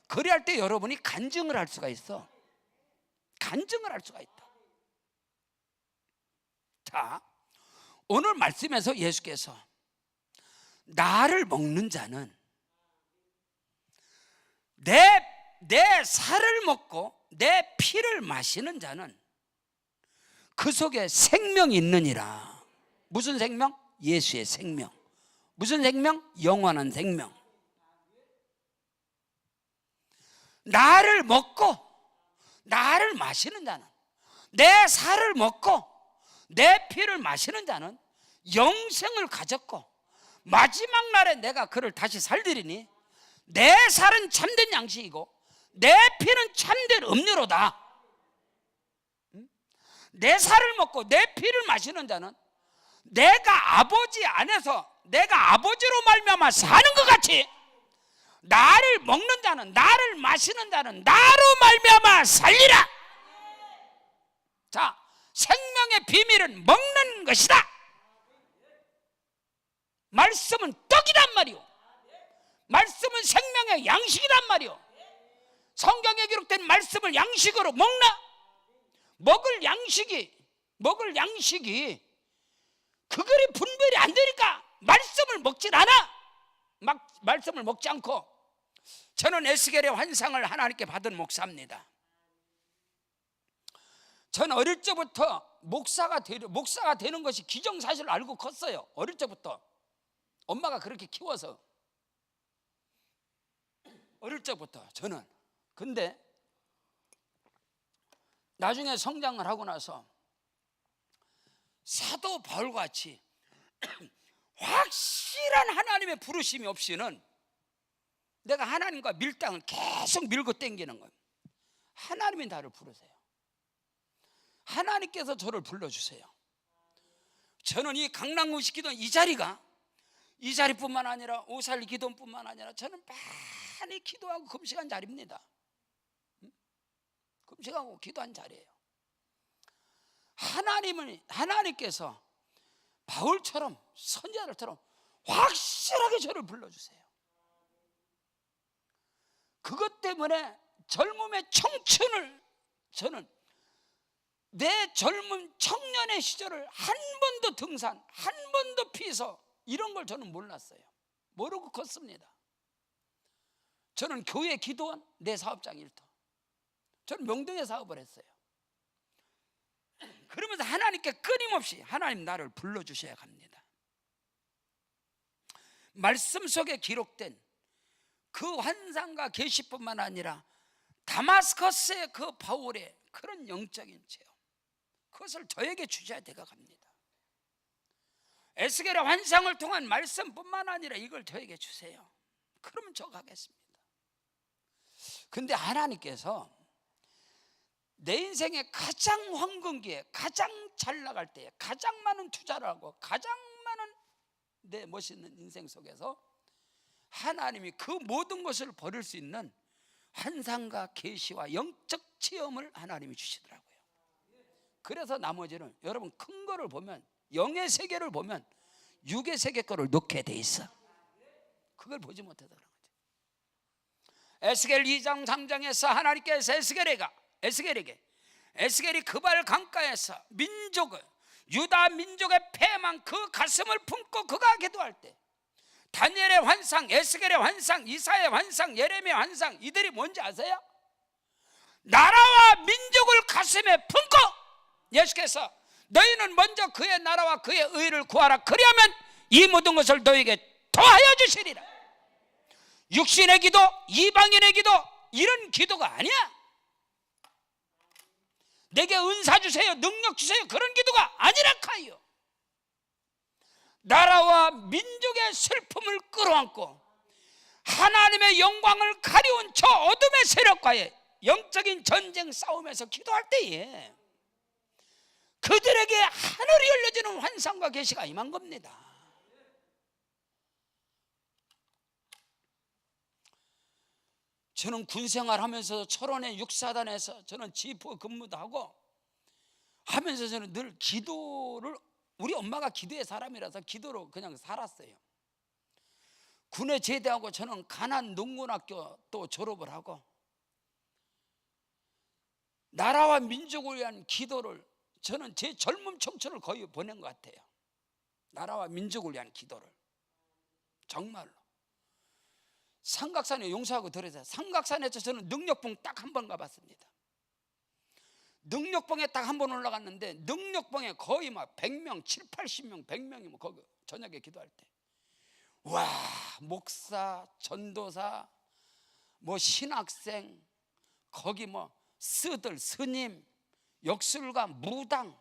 그래야 때 여러분이 간증을 할 수가 있어. 간증을 할 수가 있다. 자, 오늘 말씀에서 예수께서 나를 먹는 자는 내 살을 먹고 내 피를 마시는 자는 그 속에 생명이 있느니라. 무슨 생명? 예수의 생명. 무슨 생명? 영원한 생명. 나를 먹고 나를 마시는 자는, 내 살을 먹고 내 피를 마시는 자는 영생을 가졌고 마지막 날에 내가 그를 다시 살리리니 내 살은 참된 양식이고 내 피는 참된 음료로다. 내 살을 먹고 내 피를 마시는 자는 내가 아버지 안에서 내가 아버지로 말미암아 사는 것 같이 나를 먹는 자는, 나를 마시는 자는 나로 말미암아 살리라. 자, 생명의 비밀은 먹는 것이다. 말씀은 떡이란 말이오. 말씀은 생명의 양식이란 말이오. 성경에 기록된 말씀을 양식으로 먹나? 먹을 양식이 그거리 분별이 안 되니까 말씀을 먹질 않아. 말씀을 먹지 않고. 저는 에스겔의 환상을 하나님께 받은 목사입니다. 저는 어릴 적부터 목사가 되는 것이 기정사실을 알고 컸어요. 어릴 적부터 엄마가 그렇게 키워서 어릴 적부터 저는. 근데 나중에 성장을 하고 나서 사도 바울같이 확실한 하나님의 부르심이 없이는 내가 하나님과 밀당을 계속 밀고 땡기는 거예요. 하나님이 나를 부르세요. 하나님께서 저를 불러주세요. 저는 이 강남구식 기도 이 자리뿐만 아니라 오살리 기도뿐만 아니라 저는 많이 기도하고 금식한 자리입니다. 금식하고 기도한 자리예요. 하나님께서 바울처럼 선지자들처럼 확실하게 저를 불러주세요. 그것 때문에 젊음의 청춘을, 저는 내 젊은 청년의 시절을 한 번도 등산, 한 번도 피서 이런 걸 저는 몰랐어요. 모르고 컸습니다. 저는 교회 기도원, 내 사업장 일터. 저는 명동에 사업을 했어요. 그러면서 하나님께 끊임없이 하나님 나를 불러주셔야 합니다. 말씀 속에 기록된 그 환상과 계시뿐만 아니라 다마스커스의 그 바울의 그런 영적인 체험, 그것을 저에게 주셔야 되가 갑니다. 에스겔의 환상을 통한 말씀뿐만 아니라 이걸 저에게 주세요. 그러면 저 가겠습니다. 근데 하나님께서 내 인생의 가장 황금기에, 가장 잘 나갈 때에 가장 많은 투자를 하고 가장 많은 내 멋있는 인생 속에서 하나님이 그 모든 것을 버릴 수 있는 환상과 계시와 영적 체험을 하나님이 주시더라고요. 그래서 나머지는 여러분 큰 거를 보면, 영의 세계를 보면 육의 세계 거를 놓게 돼 있어. 그걸 보지 못해서 그런 거죠. 에스겔 2장 3장에서 하나님께서 에스겔이 그발 강가에서 유다 민족의 패망 그 가슴을 품고 그가 기도할 때 다니엘의 환상, 에스겔의 환상, 이사야의 환상, 예레미야의 환상, 이들이 뭔지 아세요? 나라와 민족을 가슴에 품고 예수께서 너희는 먼저 그의 나라와 그의 의를 구하라. 그리하면 이 모든 것을 너희에게 더하여 주시리라. 육신의 기도, 이방인의 기도, 이런 기도가 아니야. 내게 은사 주세요, 능력 주세요, 그런 기도가 아니라 카이요. 나라와 민족의 슬픔을 끌어안고 하나님의 영광을 가리운 저 어둠의 세력과의 영적인 전쟁 싸움에서 기도할 때에 그들에게 하늘이 열려지는 환상과 계시가 임한 겁니다. 저는 군생활 하면서 철원의 육사단에서 저는 지포 근무도 하고 하면서 저는 늘 기도를, 우리 엄마가 기도의 사람이라서 기도로 그냥 살았어요. 군에 제대하고 저는 간안 농군학교 또 졸업을 하고 나라와 민족을 위한 기도를, 저는 제 젊은 청춘을 거의 보낸 것 같아요. 나라와 민족을 위한 기도를 정말로. 삼각산에 용서하고 들으세요. 삼각산에서 저는 능력봉 딱 한 번 가봤습니다. 능력봉에 딱 한 번 올라갔는데 능력봉에 거의 막 100명, 7, 80명, 100명이 거기 저녁에 기도할 때, 와, 목사, 전도사, 뭐 신학생, 거기 뭐 스들, 스님, 역술가, 무당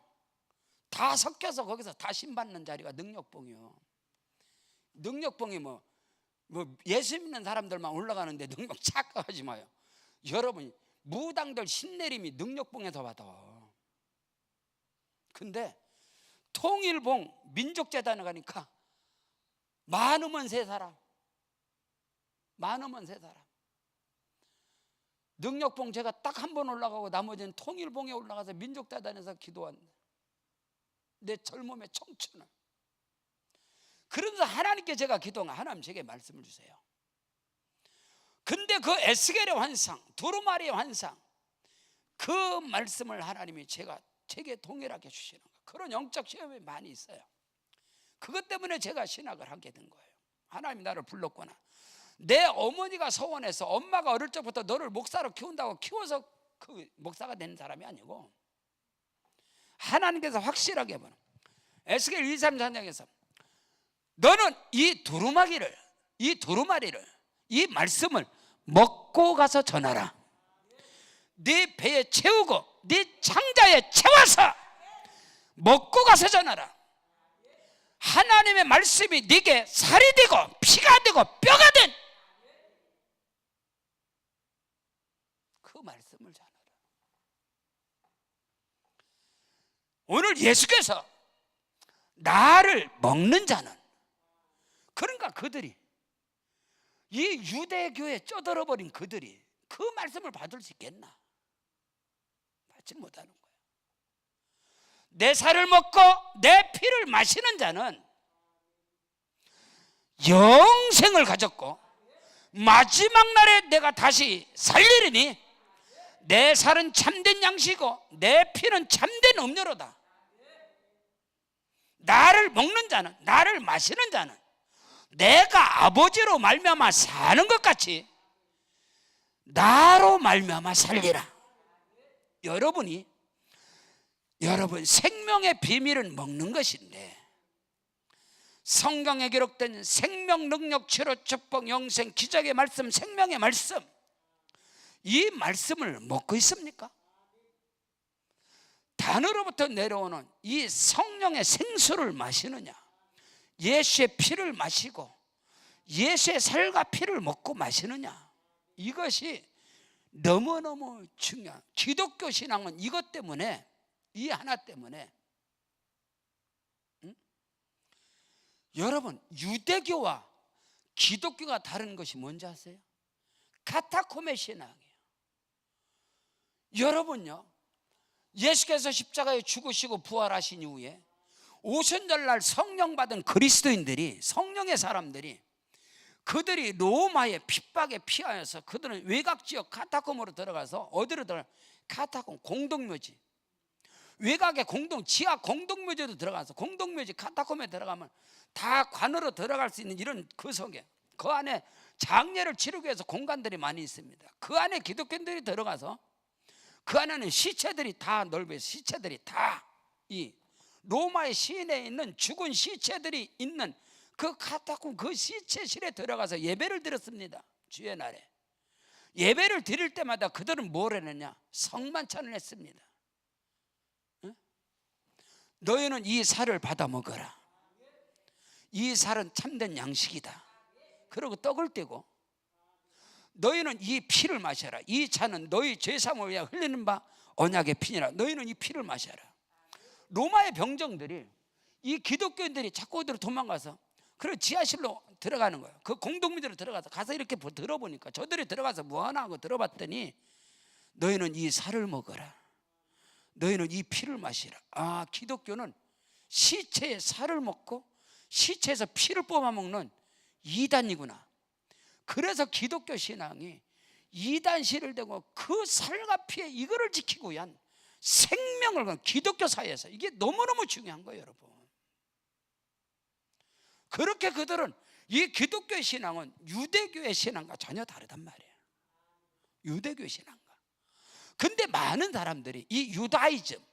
다 섞여서 거기서 다 신받는 자리가 능력봉이요. 능력봉이 뭐 예수 믿는 사람들만 올라가는데 능력 착각하지 마요. 여러분, 무당들 신내림이 능력봉에서 받아. 근데 통일봉 민족재단에 가니까 많으면 세 사람, 많으면 세 사람. 능력봉 제가 딱 한 번 올라가고 나머지는 통일봉에 올라가서 민족재단에서 기도한 내 젊음의 청춘을. 그러면서 하나님께 제가 기도한, 하나님 제게 말씀을 주세요. 근데 그 에스겔의 환상, 두루마리의 환상, 그 말씀을 하나님이 제게 동일하게 주시는 거예요. 그런 영적 시험이 많이 있어요. 그것 때문에 제가 신학을 하게 된 거예요. 하나님이 나를 불렀구나. 내 어머니가 서원해서, 엄마가 어릴 적부터 너를 목사로 키운다고 키워서 그 목사가 된 사람이 아니고 하나님께서 확실하게 보는, 에스겔 2~3장에서 너는 이 두루마리를, 이 말씀을 먹고 가서 전하라. 네 배에 채우고 네 창자에 채워서 먹고 가서 전하라. 하나님의 말씀이 네게 살이 되고 피가 되고 뼈가 된 그 말씀을 전하라. 오늘 예수께서 나를 먹는 자는, 그러니까 그들이, 이 유대교에 쩌들어버린 그들이 그 말씀을 받을 수 있겠나? 받지 못하는 거예요. 내 살을 먹고 내 피를 마시는 자는 영생을 가졌고 마지막 날에 내가 다시 살리리니 내 살은 참된 양식이고 내 피는 참된 음료로다. 나를 먹는 자는, 나를 마시는 자는 내가 아버지로 말미암아 사는 것 같이 나로 말미암아 살리라. 여러분 생명의 비밀은 먹는 것인데, 성경에 기록된 생명, 능력, 치료, 축복, 영생, 기적의 말씀, 생명의 말씀, 이 말씀을 먹고 있습니까? 단으로부터 내려오는 이 성령의 생수를 마시느냐, 예수의 피를 마시고 예수의 살과 피를 먹고 마시느냐, 이것이 너무너무 중요한, 기독교 신앙은 이것 때문에, 이 하나 때문에, 여러분, 유대교와 기독교가 다른 것이 뭔지 아세요? 카타콤의 신앙이에요. 여러분요, 예수께서 십자가에 죽으시고 부활하신 이후에 오순절날 성령 받은 그리스도인들이, 성령의 사람들이, 그들이 로마의 핍박에 피하여서 그들은 외곽지역 카타콤으로 들어가서, 어디로 들어가? 카타콤, 공동묘지, 외곽의 지하 공동묘지도 들어가서, 공동묘지 카타콤에 들어가면 다 관으로 들어갈 수 있는 이런 그 속에, 그 안에 장례를 치르기 위해서 공간들이 많이 있습니다. 그 안에 기독교인들이 들어가서 그 안에는 시체들이 다 넓어서, 시체들이 다 이 로마의 시내에 있는 죽은 시체들이 있는 그 카타콤, 그 시체실에 들어가서 예배를 드렸습니다. 주의 날에 예배를 드릴 때마다 그들은 뭘 했느냐? 성만찬을 했습니다. 응? 너희는 이 살을 받아 먹어라. 이 살은 참된 양식이다. 그리고 떡을 떼고 너희는 이 피를 마셔라. 이 잔은 너희 죄사함을 위하여 흘리는 바 언약의 피니라. 너희는 이 피를 마셔라. 로마의 병정들이 이 기독교인들이 자꾸 어디로 도망가서 그리고 지하실로 들어가는 거예요. 그 공동묘지로 들어가서 가서 이렇게 들어보니까 저들이 들어가서 뭐하나 하고 들어봤더니 너희는 이 살을 먹어라, 너희는 이 피를 마시라. 아, 기독교는 시체의 살을 먹고 시체에서 피를 뽑아먹는 이단이구나. 그래서 기독교 신앙이 이단실을 대고 그 살과 피에 이거를 지키기 위한 생명을 건 기독교 사회에서 이게 너무너무 중요한 거예요, 여러분. 그렇게 그들은 이 기독교의 신앙은 유대교의 신앙과 전혀 다르단 말이에요. 유대교의 신앙과. 근데 많은 사람들이 이 유다이즘,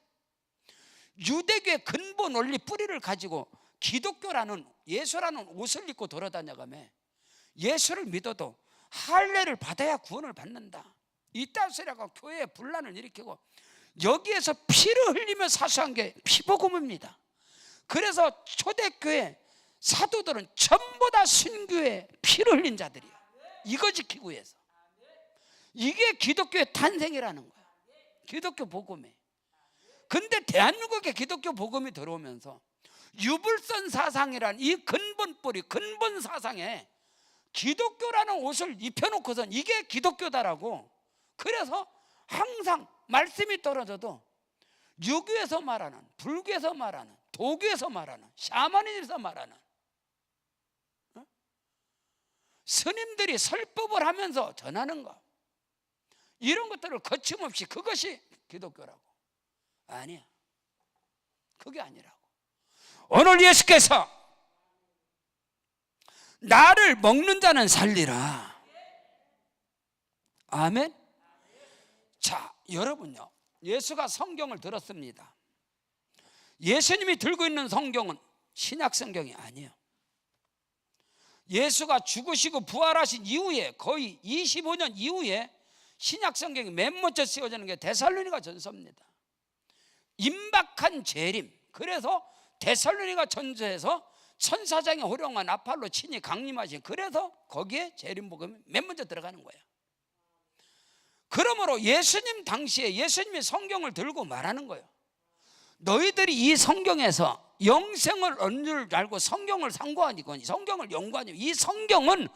유대교의 근본 원리 뿌리를 가지고 기독교라는 예수라는 옷을 입고 돌아다녀가며 예수를 믿어도 할례를 받아야 구원을 받는다, 이딴 소리하고 교회에 분란을 일으키고 여기에서 피를 흘리며 사수한 게 피복음입니다. 그래서 초대교회 사도들은 전부 다 순교에 피를 흘린 자들이야. 이거 지키기 위해서. 이게 기독교의 탄생이라는 거야. 기독교 복음이. 근데 대한민국에 기독교 복음이 들어오면서 유불선 사상이라는 이 근본 뿌리, 근본 사상에 기독교라는 옷을 입혀놓고선 이게 기독교다라고. 그래서 항상 말씀이 떨어져도 유교에서 말하는, 불교에서 말하는, 도교에서 말하는, 샤머니즘에서 말하는 스님들이 설법을 하면서 전하는 것, 이런 것들을 거침없이 그것이 기독교라고. 아니야, 그게 아니라고. 오늘 예수께서 나를 먹는 자는 살리라. 아멘. 자, 여러분요, 예수가 성경을 들었습니다. 예수님이 들고 있는 성경은 신약 성경이 아니에요. 예수가 죽으시고 부활하신 이후에 거의 25년 이후에 신약 성경이 맨 먼저 쓰여지는 게 데살로니가 전서입니다. 임박한 재림. 그래서 데살로니가 전서에서 천사장의 호령한 아팔로 친히 강림하신, 그래서 거기에 재림복음이 맨 먼저 들어가는 거예요. 그러므로 예수님 당시에 예수님이 성경을 들고 말하는 거예요. 너희들이 이 성경에서 영생을 얻는 줄 알고 성경을 상고하니건 성경을 연구하니 이 성경은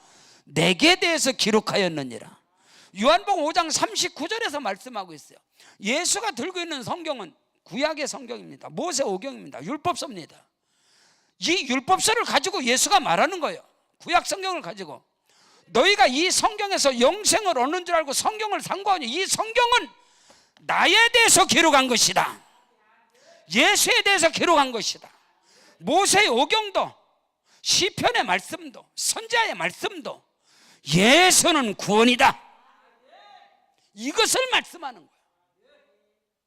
내게 대해서 기록하였느니라. 요한복음 5장 39절에서 말씀하고 있어요. 예수가 들고 있는 성경은 구약의 성경입니다. 모세오경입니다. 율법서입니다. 이 율법서를 가지고 예수가 말하는 거예요. 구약 성경을 가지고 너희가 이 성경에서 영생을 얻는 줄 알고 성경을 상고하니 이 성경은 나에 대해서 기록한 것이다. 예수에 대해서 기록한 것이다. 모세의 오경도 시편의 말씀도 선지자의 말씀도 예수는 구원이다, 이것을 말씀하는 거예요.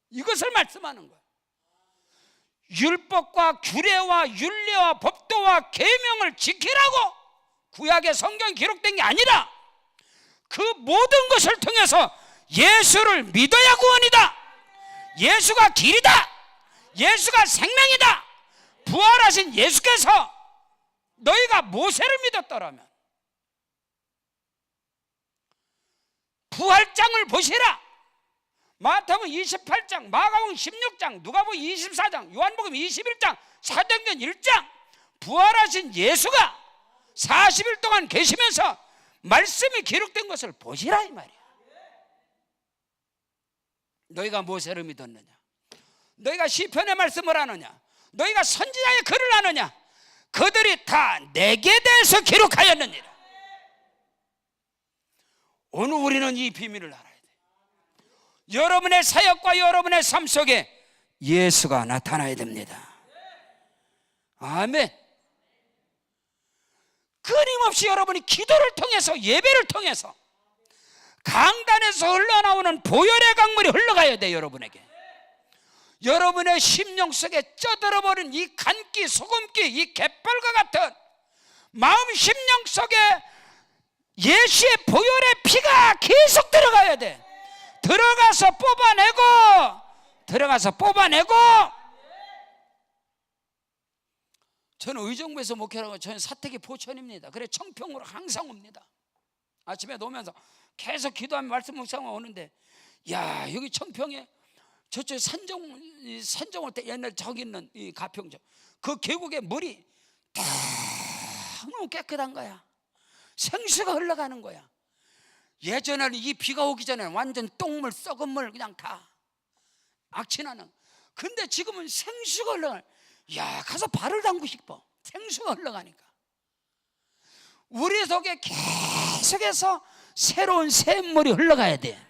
이것을 말씀하는 거예요. 율법과 규례와 율례와 법도와 계명을 지키라고 구약의 성경이 기록된 게 아니라 그 모든 것을 통해서 예수를 믿어야 구원이다. 예수가 길이다. 예수가 생명이다. 부활하신 예수께서 너희가 모세를 믿었더라면 부활장을 보시라. 마태복음 28장, 마가복음 16장, 누가복음 24장, 요한복음 21장, 사도행전 1장, 부활하신 예수가 40일 동안 계시면서 말씀이 기록된 것을 보시라, 이 말이야. 너희가 모세를 믿었느냐? 너희가 시편의 말씀을 하느냐? 너희가 선지자의 글을 하느냐? 그들이 다 내게 대해서 기록하였느니라. 오늘 우리는 이 비밀을 알아야 돼. 여러분의 사역과 여러분의 삶 속에 예수가 나타나야 됩니다. 아멘. 끊임없이 여러분이 기도를 통해서, 예배를 통해서, 강단에서 흘러나오는 보혈의 강물이 흘러가야 돼. 여러분에게, 여러분의 심령 속에 쪄들어버린 이 간기, 소금기, 이 갯벌과 같은 마음 심령 속에 예수의 보혈의 피가 계속 들어가야 돼. 들어가서 뽑아내고. 저는 의정부에서 목회하고 저는 사택이 포천입니다. 그래 청평으로 항상 옵니다. 아침에 오면서 계속 기도하며 말씀 묵상하고 오는데, 야, 여기 청평에 저쪽 산정호 때 옛날 저기 있는 이 가평죠. 그 계곡에 물이 너무 깨끗한 거야. 생수가 흘러가는 거야. 예전에는 이 비가 오기 전에는 완전 똥물, 썩은 물 그냥 다 악취나는. 근데 지금은 생수가 흘러가. 야, 가서 발을 담고 싶어. 생수가 흘러가니까. 우리 속에 계속해서 새로운 샘물이 흘러가야 돼.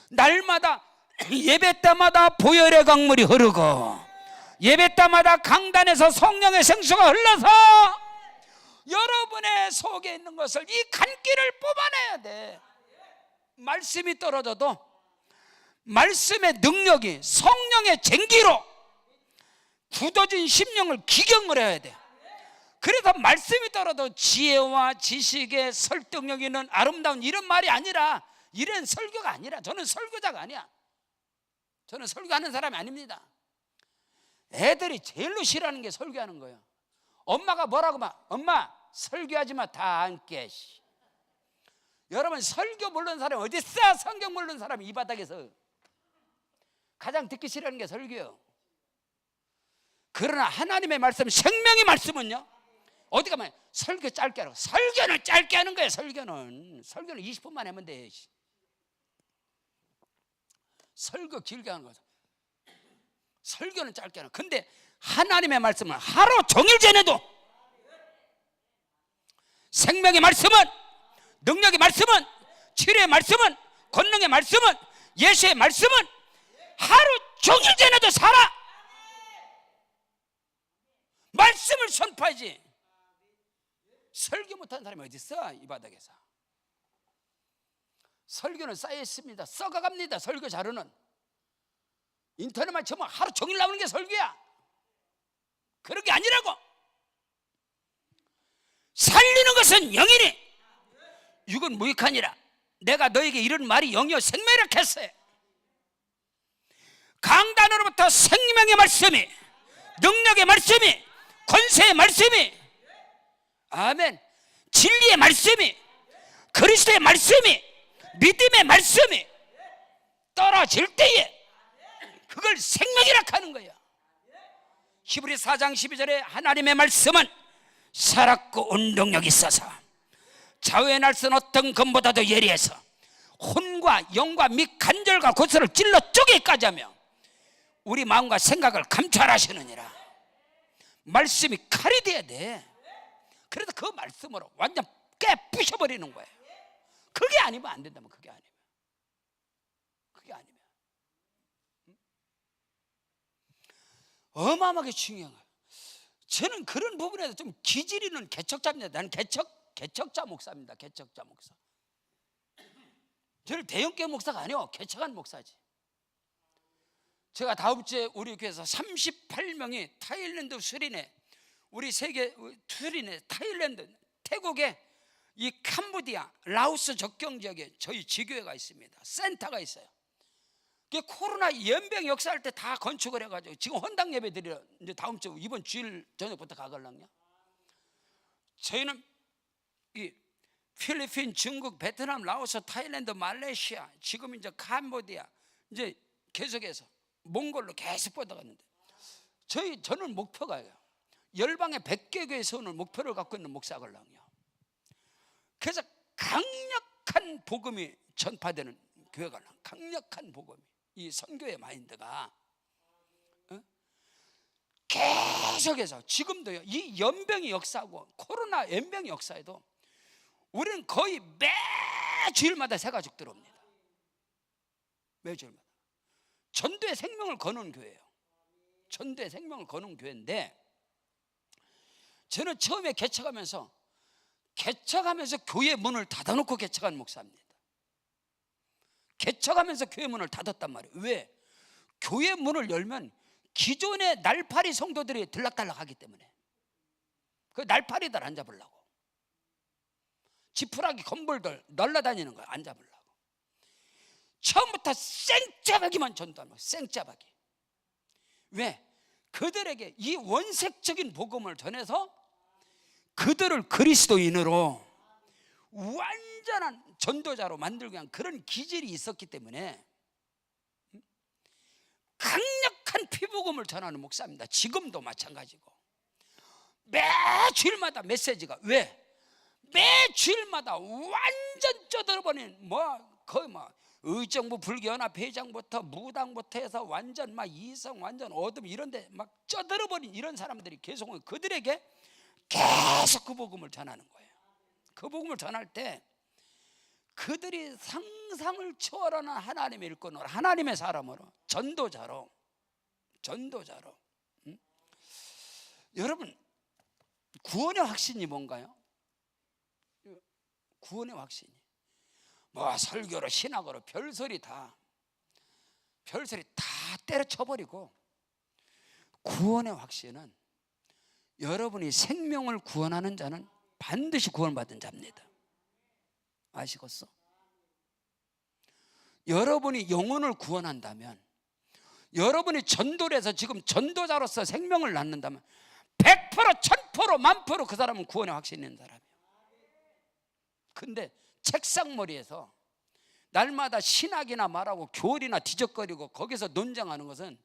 날마다 예배 때마다 보혈의 강물이 흐르고, 예배 때마다 강단에서 성령의 생수가 흘러서 여러분의 속에 있는 것을, 이 간기를 뽑아내야 돼. 말씀이 떨어져도 말씀의 능력이 성령의 쟁기로 굳어진 심령을 기경을 해야 돼. 그래서 말씀이 떨어도 지혜와 지식의 설득력 있는 아름다운 이런 말이 아니라, 이런 설교가 아니라, 저는 설교자가 아니야. 저는 설교하는 사람이 아닙니다. 애들이 제일로 싫어하는 게 설교하는 거예요. 엄마가 뭐라고 막, 엄마 설교하지 마, 다 안 깨. 여러분, 설교 모르는 사람이 어디 있어? 성경 모르는 사람이 이 바닥에서 가장 듣기 싫어하는 게 설교예요. 그러나 하나님의 말씀, 생명의 말씀은요, 어디 가면 설교 짧게 하라고. 설교는 짧게 하는 거예요. 설교는 20분만 하면 돼. 설교 길게 하는 거죠. 설교는 짧게 하는. 근데 하나님의 말씀은 하루 종일 전해도, 생명의 말씀은, 능력의 말씀은, 치료의 말씀은, 권능의 말씀은, 예수의 말씀은 하루 종일 전해도 살아. 말씀을 선포하지. 설교 못하는 사람이 어디 있어? 이 바닥에서. 설교는 쌓여 있습니다. 썩어갑니다. 설교 자료는 인터넷만 쳐면 하루 종일 나오는 게 설교야. 그런 게 아니라고. 살리는 것은 영이니 육은 무익하니라. 내가 너에게 이런 말이 영이요 생명이라 했어요. 강단으로부터 생명의 말씀이, 능력의 말씀이, 권세의 말씀이, 아멘, 진리의 말씀이, 그리스도의 말씀이, 믿음의 말씀이 떨어질 때에 그걸 생명이라 하는 거예요. 히브리서 4장 12절에 하나님의 말씀은 살았고 운동력이 있어서 좌우의 날선 어떤 검보다도 예리해서 혼과 영과 및 간절과 고소를 찔러 쪼개기까지 하며 우리 마음과 생각을 감찰하시느니라. 말씀이 칼이 돼야 돼. 그래서 그 말씀으로 완전 깨부셔버리는 거예요. 그게 아니면 안 된다면, 그게 아니면 어마어마하게 중요한 거예요. 저는 그런 부분에서 좀 기질이는 개척자입니다. 나는 개척자 목사입니다. 개척자 목사. 저는 대형교회 목사가 아니요, 개척한 목사지. 제가 다음 주에 우리 교회에서 38명이 타일랜드 수린에, 우리 세계 수린에, 타일랜드, 태국에 이 캄보디아, 라오스 접경 지역에 저희 지교회가 있습니다. 센터가 있어요. 그게 코로나 연병 역사할 때 다 건축을 해가지고 지금 헌당 예배 드리러 이제 다음 주 이번 주일 저녁부터 가걸랑요. 저희는 이 필리핀, 중국, 베트남, 라오스, 타일랜드, 말레이시아, 지금 이제 캄보디아, 이제 계속해서 몽골로 계속 뻗어갔는데, 저는 목표가요, 열방의 100개 교회 세우는 목표를 갖고 있는 목사걸랑요. 그래서 강력한 복음이 전파되는 교회가, 강력한 복음이, 이 선교의 마인드가 계속해서 지금도요, 이 연병이 역사하고 코로나 연병이 역사에도 우리는 거의 매주일마다 새 가족 들어옵니다. 매주일마다 전도의 생명을 거는 교회예요. 전도의 생명을 거는 교회인데, 저는 처음에 개척하면서 교회 문을 닫아놓고 개척한 목사입니다. 개척하면서 교회 문을 닫았단 말이에요. 왜? 교회 문을 열면 기존의 날파리 성도들이 들락달락하기 때문에, 그 날파리들 안 잡으려고, 지푸라기 건불들 날라다니는 거야, 안 잡으려고. 처음부터 생짜박이만 전도하는 거야, 생짜박이. 왜? 그들에게 이 원색적인 복음을 전해서 그들을 그리스도인으로 완전한 전도자로 만들기 위한 그런 기질이 있었기 때문에 강력한 피복음을 전하는 목사입니다. 지금도 마찬가지고 매주일마다 메시지가 왜? 매주일마다 완전 쪄들어버린 거의 의정부 불교연합 회장부터 무당부터 해서 완전 이성 완전 어둠 이런데 막 쪄들어버린 이런 사람들이 계속 그들에게 계속 그 복음을 전하는 거예요. 그 복음을 전할 때 그들이 상상을 초월하는 하나님의 일꾼으로, 하나님의 사람으로, 전도자로. 여러분, 구원의 확신이 뭔가요? 구원의 확신이 설교로 신학으로 별소리 다 때려쳐버리고, 구원의 확신은 여러분이 생명을 구원하는 자는 반드시 구원받은 자입니다. 아시겠어? 여러분이 영혼을 구원한다면, 여러분이 전도를 해서 지금 전도자로서 생명을 낳는다면 100%, 1000%, 10,000% 그 사람은 구원의 확신이 있는 사람이에요. 근데 책상머리에서 날마다 신학이나 말하고 교리나 뒤적거리고 거기서 논쟁하는 것은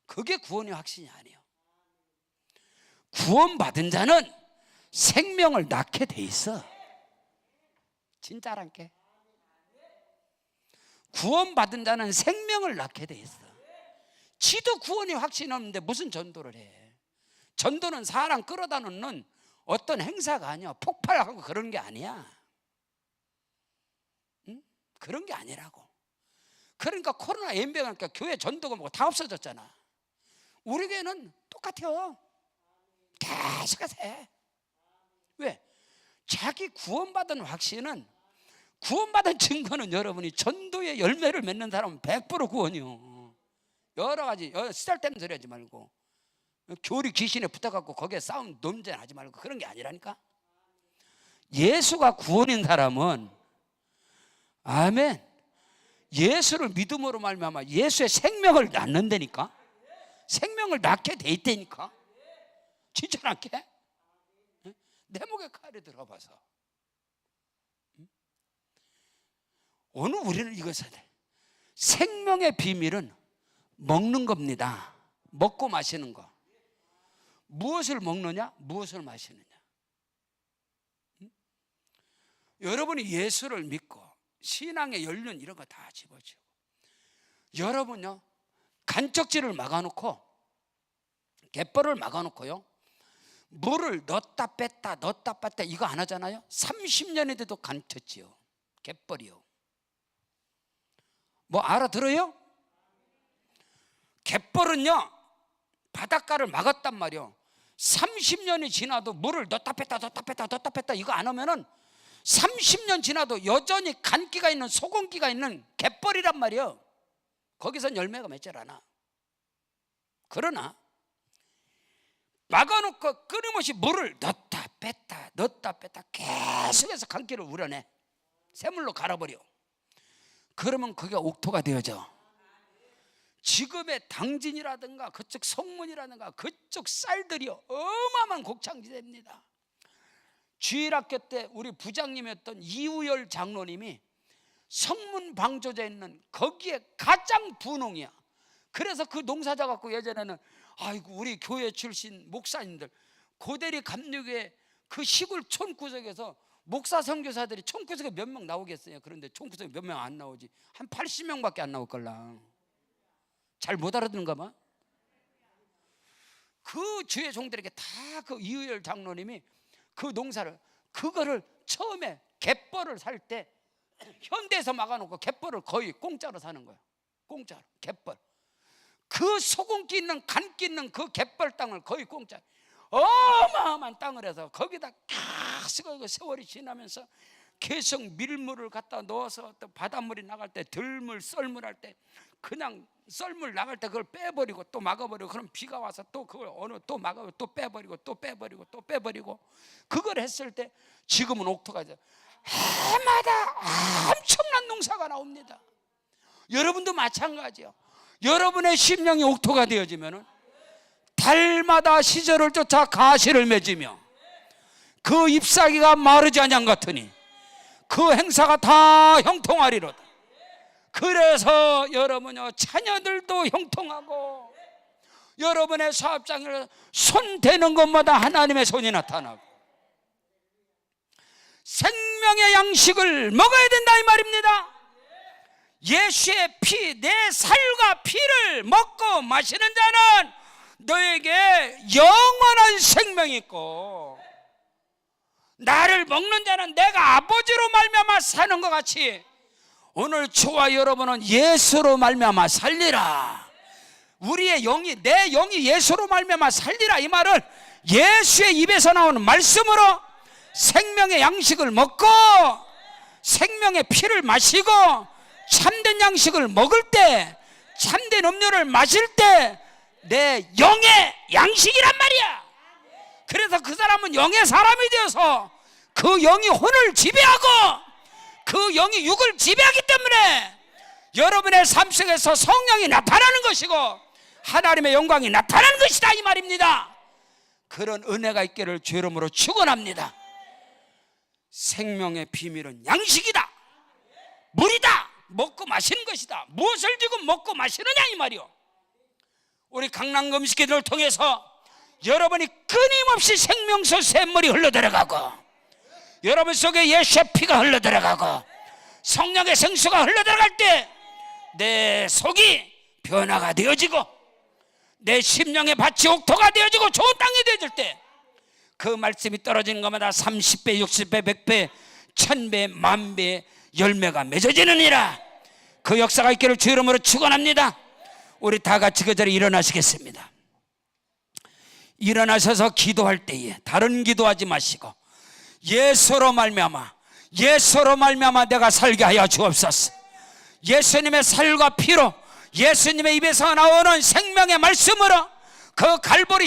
그게 구원의 확신이 아니에요. 구원받은 자는 생명을 낳게 돼 있어. 진짜란게. 구원받은 자는 생명을 낳게 돼 있어. 지도 구원의 확신이 없는데 무슨 전도를 해? 전도는 사람 끌어다 놓는 어떤 행사가 아니야. 폭발하고 그런 게 아니야. 응? 그런 게 아니라고. 그러니까 코로나 연병하니까 교회 전도가 다 없어졌잖아. 우리 교회는 똑같아요. 계속해서 해. 왜? 자기 구원받은 확신은, 구원받은 증거는 여러분이 전도의 열매를 맺는 사람은 100% 구원이요. 여러 가지 쓰잘데없는 소리 하지 말고, 교리 귀신에 붙어갖고 거기에 싸움 논쟁하지 말고 그런 게 아니라니까. 예수가 구원인 사람은, 아멘, 예수를 믿음으로 말미암아 예수의 생명을 낳는다니까. 생명을 낳게 돼 있다니까. 진짜 낳게? 내 목에 칼이 들어봐서. 오늘 우리는 이것을, 생명의 비밀은 먹는 겁니다. 먹고 마시는 거. 무엇을 먹느냐, 무엇을 마시느냐. 여러분이 예수를 믿고 신앙의 연륜 이런 거 다 집어치우고, 여러분요 간척지를 막아놓고, 갯벌을 막아놓고요 물을 넣었다 뺐다 이거 안 하잖아요. 30년이 돼도 간척지요, 갯벌이요. 뭐 알아들어요? 갯벌은요 바닷가를 막았단 말이요. 30년이 지나도 물을 넣었다 뺐다 이거 안 하면은 30년 지나도 여전히 간기가 있는, 소금기가 있는 갯벌이란 말이요. 거기선 열매가 맺질 않아. 그러나 막아놓고 끊임없이 물을 넣었다 뺐다 계속해서 간기를 우려내 샘물로 갈아버려. 그러면 그게 옥토가 되어져. 지금의 당진이라든가 그쪽 성문이라든가 그쪽 쌀들이 어마어마한 곡창지대입니다. 주일학교 때 우리 부장님이었던 이우열 장로님이 성문 방조제에 있는 거기에 가장 분홍이야. 그래서 그 농사자 갖고 예전에는 아이고 우리 교회 출신 목사님들 고대리 감리교회 그 시골 촌구석에서 목사 선교사들이 촌구석에 몇 명 나오겠어요? 그런데 촌구석에 몇 명 안 나오지. 한 80명밖에 안 나올 걸라. 잘 못 알아듣는가 봐. 그 주의 종들에게 다 그 이의열 장로님이 그 농사를, 그거를 처음에 갯벌을 살 때 현대에서 막아놓고 갯벌을 거의 공짜로 사는 거예요. 공짜로 갯벌. 그 소금기 있는 간기 있는 그 갯벌 땅을 거의 공짜로, 어마어마한 땅을 해서 거기다 계속 세월이 지나면서 계속 밀물을 갖다 넣어서 또 바닷물이 나갈 때 들물 썰물 할 때 그냥 썰물 나갈 때 그걸 빼버리고 또 막아버리고, 그럼 비가 와서 또 그걸 어느 또 막아버리고 또 빼버리고 또 빼버리고 또 빼버리고, 그걸 했을 때 지금은 옥토가 이제 해마다 엄청난 농사가 나옵니다. 여러분도 마찬가지요. 여러분의 심령이 옥토가 되어지면은 달마다 시절을 쫓아 가시를 맺으며 그 잎사귀가 마르지 아니한 같으니 그 행사가 다 형통하리로다. 그래서 여러분요 자녀들도 형통하고 여러분의 사업장에 손 대는 것마다 하나님의 손이 나타나고 생명의 양식을 먹어야 된다 이 말입니다. 예수의 피, 내 살과 피를 먹고 마시는 자는 너에게 영원한 생명이 있고 나를 먹는 자는 내가 아버지로 말미암아 사는 것 같이 오늘 저와 여러분은 예수로 말미암아 살리라. 우리의 영이, 내 영이 예수로 말미암아 살리라. 이 말은 예수의 입에서 나오는 말씀으로 생명의 양식을 먹고 생명의 피를 마시고 참된 양식을 먹을 때, 참된 음료를 마실 때 내 영의 양식이란 말이야. 그래서 그 사람은 영의 사람이 되어서 그 영이 혼을 지배하고 그 영이 육을 지배하기 때문에 여러분의 삶 속에서 성령이 나타나는 것이고 하나님의 영광이 나타나는 것이다 이 말입니다. 그런 은혜가 있기를 주 이름으로 축원합니다. 생명의 비밀은 양식이다, 물이다, 먹고 마시는 것이다. 무엇을 지금 먹고 마시느냐 이 말이요. 우리 강남금식기들을 통해서 여러분이 끊임없이 생명수 샘물이 흘러들어가고 여러분 속에 예수의 피가 흘러들어가고 성령의 생수가 흘러들어갈 때 내 속이 변화가 되어지고 내 심령의 밭이 옥토가 되어지고 좋은 땅이 되어질 때 그 말씀이 떨어지는 것마다 30배, 60배, 100배, 1000배, 10,000배 열매가 맺어지느니라. 그 역사가 있기를 주 이름으로 축원합니다. 우리 다 같이 그 자리에 일어나시겠습니다. 일어나셔서 기도할 때에 다른 기도하지 마시고 예수로 말미암아, 예수로 말미암아 내가 살게 하여 주옵소서. 예수님의 살과 피로 예수님의 입에서 나오는 생명의 말씀으로 그 갈보리